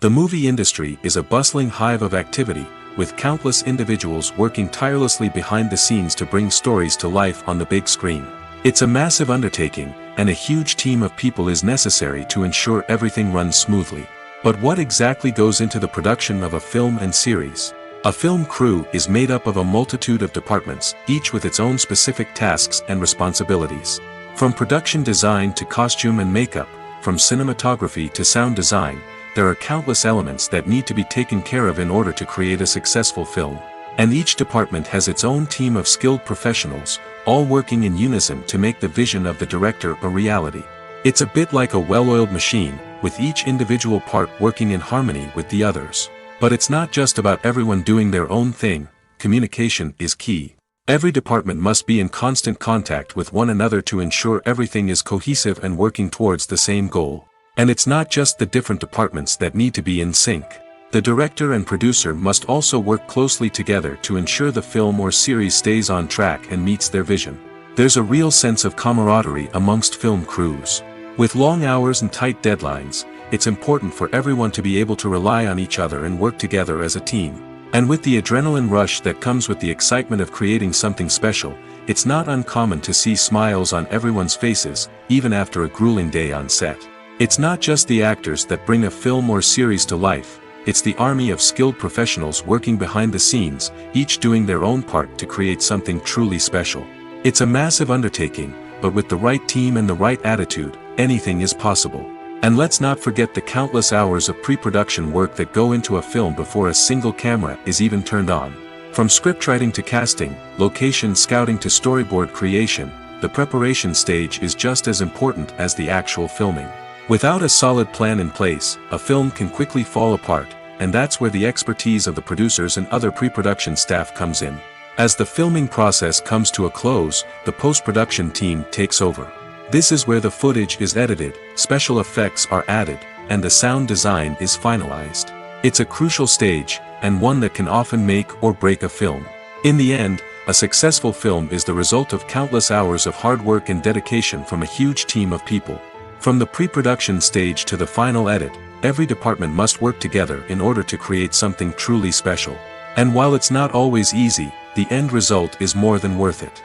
The movie industry is a bustling hive of activity, with countless individuals working tirelessly behind the scenes to bring stories to life on the big screen. It's a massive undertaking, and a huge team of people is necessary to ensure everything runs smoothly. But what exactly goes into the production of a film and series? A film crew is made up of a multitude of departments, each with its own specific tasks and responsibilities. From production design to costume and makeup, from cinematography to sound design, there are countless elements that need to be taken care of in order to create a successful film. And each department has its own team of skilled professionals, all working in unison to make the vision of the director a reality. It's a bit like a well-oiled machine, with each individual part working in harmony with the others. But it's not just about everyone doing their own thing. Communication is key. Every department must be in constant contact with one another to ensure everything is cohesive and working towards the same goal. And it's not just the different departments that need to be in sync. The director and producer must also work closely together to ensure the film or series stays on track and meets their vision. There's a real sense of camaraderie amongst film crews. With long hours and tight deadlines, it's important for everyone to be able to rely on each other and work together as a team. And with the adrenaline rush that comes with the excitement of creating something special, it's not uncommon to see smiles on everyone's faces, even after a grueling day on set. It's not just the actors that bring a film or series to life, it's the army of skilled professionals working behind the scenes, each doing their own part to create something truly special. It's a massive undertaking, but with the right team and the right attitude, anything is possible. And let's not forget the countless hours of pre-production work that go into a film before a single camera is even turned on. From scriptwriting to casting, location scouting to storyboard creation, the preparation stage is just as important as the actual filming. Without a solid plan in place, a film can quickly fall apart, and that's where the expertise of the producers and other pre-production staff comes in. As the filming process comes to a close, the post-production team takes over. This is where the footage is edited, special effects are added, and the sound design is finalized. It's a crucial stage, and one that can often make or break a film. In the end, a successful film is the result of countless hours of hard work and dedication from a huge team of people. From the pre-production stage to the final edit, every department must work together in order to create something truly special. And while it's not always easy, the end result is more than worth it.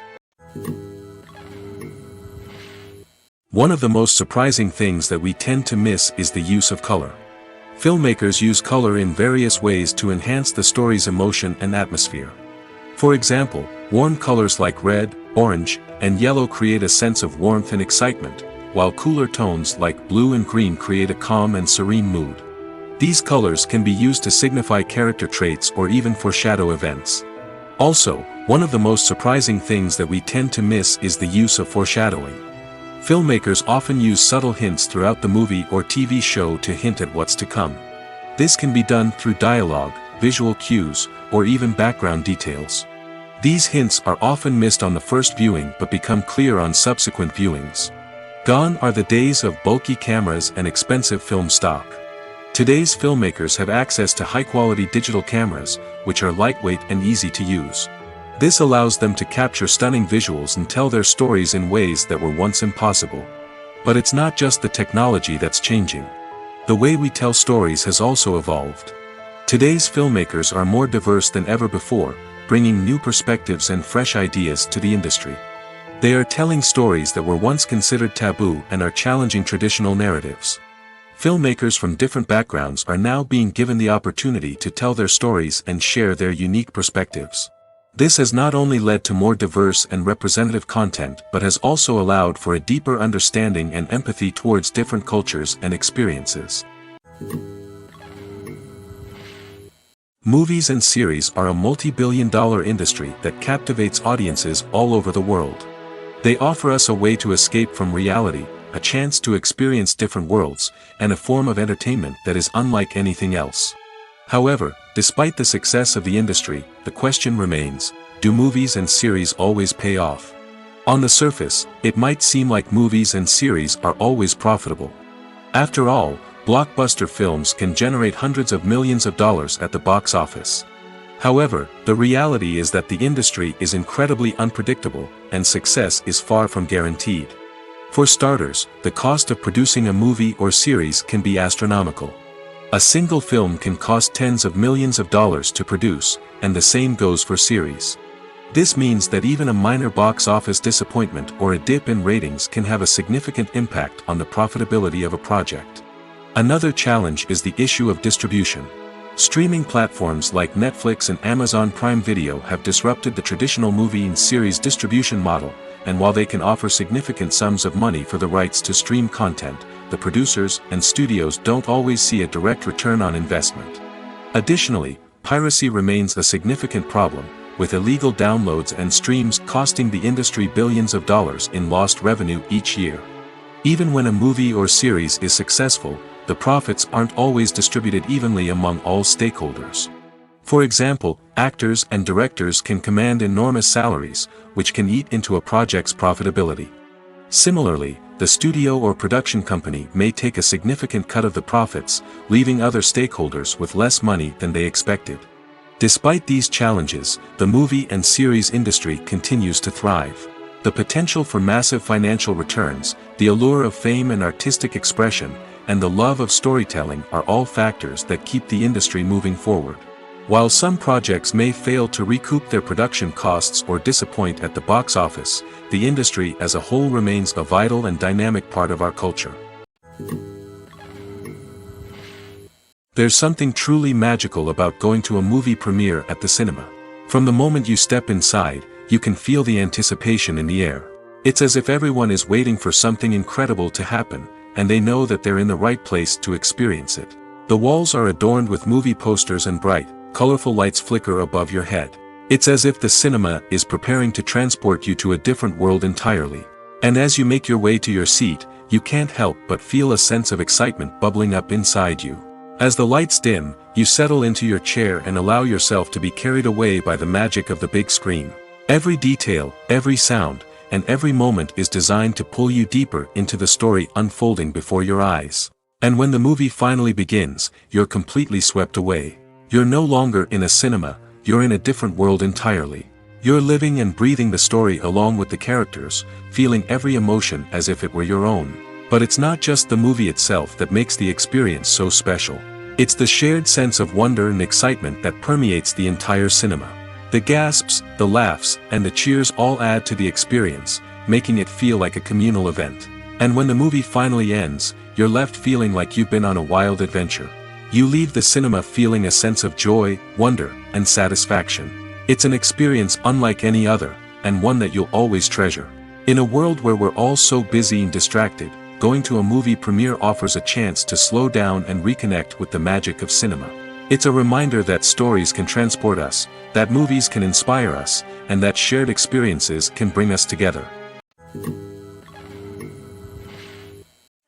One of the most surprising things that we tend to miss is the use of color. Filmmakers use color in various ways to enhance the story's emotion and atmosphere. For example, warm colors like red, orange, and yellow create a sense of warmth and excitement, while cooler tones like blue and green create a calm and serene mood. These colors can be used to signify character traits or even foreshadow events. Also, one of the most surprising things that we tend to miss is the use of foreshadowing. Filmmakers often use subtle hints throughout the movie or TV show to hint at what's to come. This can be done through dialogue, visual cues, or even background details. These hints are often missed on the first viewing but become clear on subsequent viewings. Gone are the days of bulky cameras and expensive film stock. Today's filmmakers have access to high-quality digital cameras, which are lightweight and easy to use. This allows them to capture stunning visuals and tell their stories in ways that were once impossible. But it's not just the technology that's changing. The way we tell stories has also evolved. Today's filmmakers are more diverse than ever before, bringing new perspectives and fresh ideas to the industry. They are telling stories that were once considered taboo and are challenging traditional narratives. Filmmakers from different backgrounds are now being given the opportunity to tell their stories and share their unique perspectives. This has not only led to more diverse and representative content but has also allowed for a deeper understanding and empathy towards different cultures and experiences. Movies and series are a multi-billion-dollar industry that captivates audiences all over the world. They offer us a way to escape from reality, a chance to experience different worlds, and a form of entertainment that is unlike anything else. However, despite the success of the industry, the question remains, do movies and series always pay off? On the surface, it might seem like movies and series are always profitable. After all, blockbuster films can generate hundreds of millions of dollars at the box office. However, the reality is that the industry is incredibly unpredictable, and success is far from guaranteed. For starters, the cost of producing a movie or series can be astronomical. A single film can cost tens of millions of dollars to produce, and the same goes for series. This means that even a minor box office disappointment or a dip in ratings can have a significant impact on the profitability of a project. Another challenge is the issue of distribution. Streaming platforms like Netflix and Amazon Prime Video have disrupted the traditional movie and series distribution model, and while they can offer significant sums of money for the rights to stream content, the producers and studios don't always see a direct return on investment. Additionally, piracy remains a significant problem, with illegal downloads and streams costing the industry billions of dollars in lost revenue each year. Even when a movie or series is successful, the profits aren't always distributed evenly among all stakeholders. For example, actors and directors can command enormous salaries, which can eat into a project's profitability. Similarly, the studio or production company may take a significant cut of the profits, leaving other stakeholders with less money than they expected. Despite these challenges, the movie and series industry continues to thrive. The potential for massive financial returns, the allure of fame and artistic expression, and the love of storytelling are all factors that keep the industry moving forward. While some projects may fail to recoup their production costs or disappoint at the box office, the industry as a whole remains a vital and dynamic part of our culture. There's something truly magical about going to a movie premiere at the cinema. From the moment you step inside, you can feel the anticipation in the air. It's as if everyone is waiting for something incredible to happen, and they know that they're in the right place to experience it. The walls are adorned with movie posters and bright, colorful lights flicker above your head. It's as if the cinema is preparing to transport you to a different world entirely. And as you make your way to your seat, you can't help but feel a sense of excitement bubbling up inside you. As the lights dim, you settle into your chair and allow yourself to be carried away by the magic of the big screen. Every detail, every sound, and every moment is designed to pull you deeper into the story unfolding before your eyes. And when the movie finally begins, you're completely swept away. You're no longer in a cinema, you're in a different world entirely. You're living and breathing the story along with the characters, feeling every emotion as if it were your own. But it's not just the movie itself that makes the experience so special. It's the shared sense of wonder and excitement that permeates the entire cinema. The gasps, the laughs, and the cheers all add to the experience, making it feel like a communal event. And when the movie finally ends, you're left feeling like you've been on a wild adventure. You leave the cinema feeling a sense of joy, wonder, and satisfaction. It's an experience unlike any other, and one that you'll always treasure. In a world where we're all so busy and distracted, going to a movie premiere offers a chance to slow down and reconnect with the magic of cinema. It's a reminder that stories can transport us, that movies can inspire us, and that shared experiences can bring us together.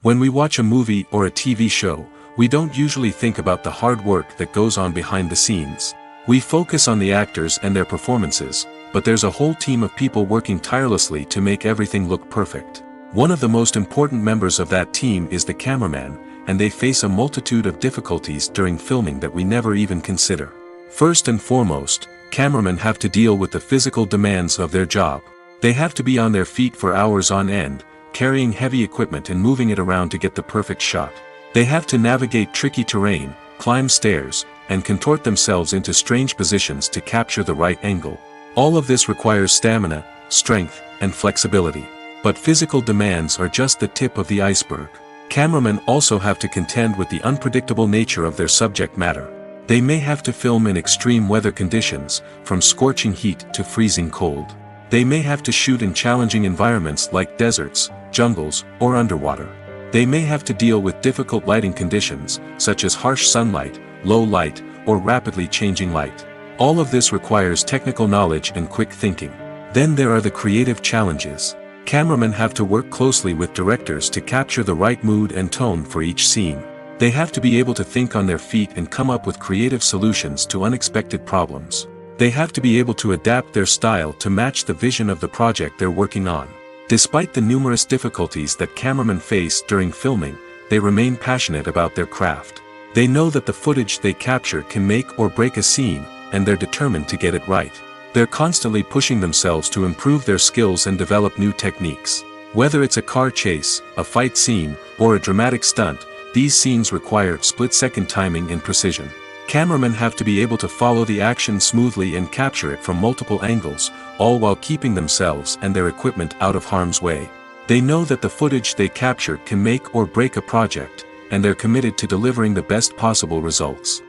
When we watch a movie or a TV show, we don't usually think about the hard work that goes on behind the scenes. We focus on the actors and their performances, but there's a whole team of people working tirelessly to make everything look perfect. One of the most important members of that team is the cameraman, and they face a multitude of difficulties during filming that we never even consider. First and foremost, cameramen have to deal with the physical demands of their job. They have to be on their feet for hours on end, carrying heavy equipment and moving it around to get the perfect shot. They have to navigate tricky terrain, climb stairs, and contort themselves into strange positions to capture the right angle. All of this requires stamina, strength, and flexibility. But physical demands are just the tip of the iceberg. Cameramen also have to contend with the unpredictable nature of their subject matter. They may have to film in extreme weather conditions, from scorching heat to freezing cold. They may have to shoot in challenging environments like deserts, jungles, or underwater. They may have to deal with difficult lighting conditions, such as harsh sunlight, low light, or rapidly changing light. All of this requires technical knowledge and quick thinking. Then there are the creative challenges. Cameramen have to work closely with directors to capture the right mood and tone for each scene. They have to be able to think on their feet and come up with creative solutions to unexpected problems. They have to be able to adapt their style to match the vision of the project they're working on. Despite the numerous difficulties that cameramen face during filming, they remain passionate about their craft. They know that the footage they capture can make or break a scene, and they're determined to get it right. They're constantly pushing themselves to improve their skills and develop new techniques. Whether it's a car chase, a fight scene, or a dramatic stunt, these scenes require split-second timing and precision. Cameramen have to be able to follow the action smoothly and capture it from multiple angles, all while keeping themselves and their equipment out of harm's way. They know that the footage they capture can make or break a project, and they're committed to delivering the best possible results.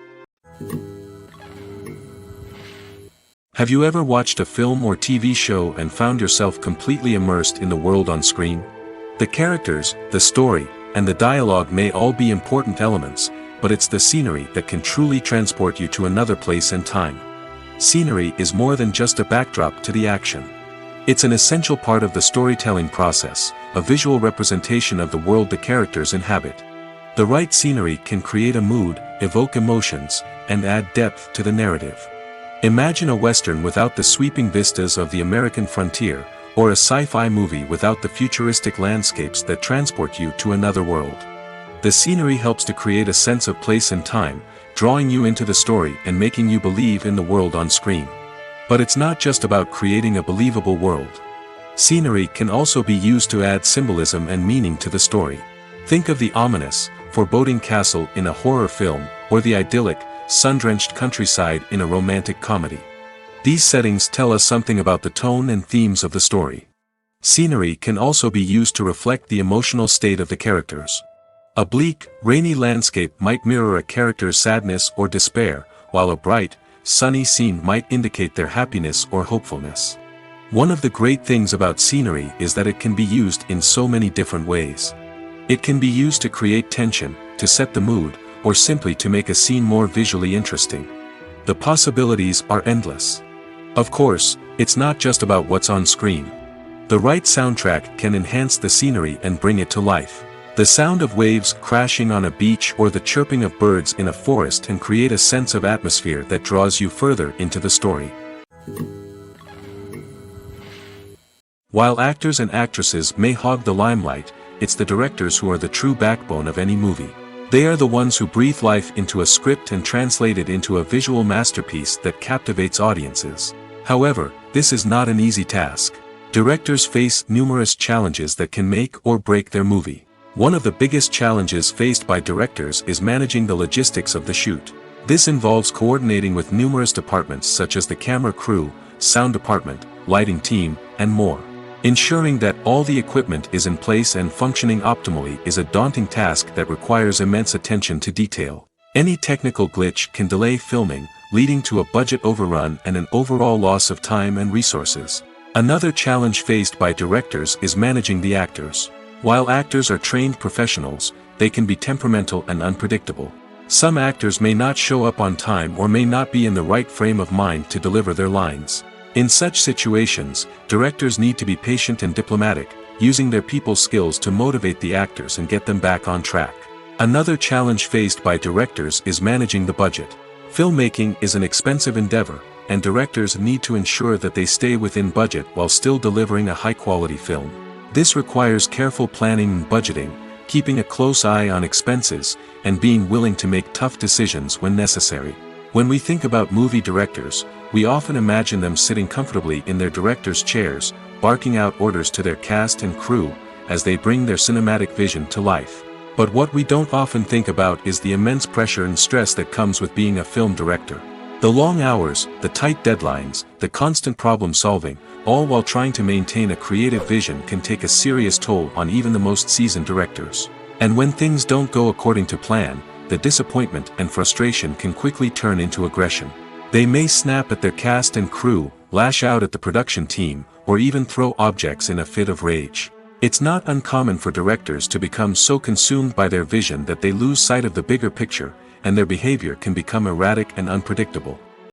Have you ever watched a film or TV show and found yourself completely immersed in the world on screen? The characters, the story, and the dialogue may all be important elements, but it's the scenery that can truly transport you to another place and time. Scenery is more than just a backdrop to the action. It's an essential part of the storytelling process, a visual representation of the world the characters inhabit. The right scenery can create a mood, evoke emotions, and add depth to the narrative. Imagine a Western without the sweeping vistas of the American frontier, or a sci-fi movie without the futuristic landscapes that transport you to another world. The scenery helps to create a sense of place and time, drawing you into the story and making you believe in the world on screen. But it's not just about creating a believable world. Scenery can also be used to add symbolism and meaning to the story. Think of the ominous, foreboding castle in a horror film, or the idyllic, sun-drenched countryside in a romantic comedy. These settings tell us something about the tone and themes of the story. Scenery can also be used to reflect the emotional state of the characters. A bleak, rainy landscape might mirror a character's sadness or despair, while a bright, sunny scene might indicate their happiness or hopefulness. One of the great things about scenery is that it can be used in so many different ways. It can be used to create tension, to set the mood, or simply to make a scene more visually interesting. The possibilities are endless. Of course, it's not just about what's on screen. The right soundtrack can enhance the scenery and bring it to life. The sound of waves crashing on a beach or the chirping of birds in a forest can create a sense of atmosphere that draws you further into the story. While actors and actresses may hog the limelight, it's the directors who are the true backbone of any movie. They are the ones who breathe life into a script and translate it into a visual masterpiece that captivates audiences. However, this is not an easy task. Directors face numerous challenges that can make or break their movie. One of the biggest challenges faced by directors is managing the logistics of the shoot. This involves coordinating with numerous departments such as the camera crew, sound department, lighting team, and more. Ensuring that all the equipment is in place and functioning optimally is a daunting task that requires immense attention to detail. Any technical glitch can delay filming, leading to a budget overrun and an overall loss of time and resources. Another challenge faced by directors is managing the actors. While actors are trained professionals, they can be temperamental and unpredictable. Some actors may not show up on time or may not be in the right frame of mind to deliver their lines. In such situations, directors need to be patient and diplomatic, using their people skills to motivate the actors and get them back on track. Another challenge faced by directors is managing the budget. Filmmaking is an expensive endeavor, and directors need to ensure that they stay within budget while still delivering a high-quality film. This requires careful planning and budgeting, keeping a close eye on expenses, and being willing to make tough decisions when necessary. When we think about movie directors, we often imagine them sitting comfortably in their director's chairs, barking out orders to their cast and crew, as they bring their cinematic vision to life. But what we don't often think about is the immense pressure and stress that comes with being a film director. The long hours, the tight deadlines, the constant problem solving, all while trying to maintain a creative vision can take a serious toll on even the most seasoned directors. And when things don't go according to plan, the disappointment and frustration can quickly turn into aggression. They may snap at their cast and crew, lash out at the production team, or even throw objects in a fit of rage. It's not uncommon for directors to become so consumed by their vision that they lose sight of the bigger picture, and their behavior can become erratic and unpredictable.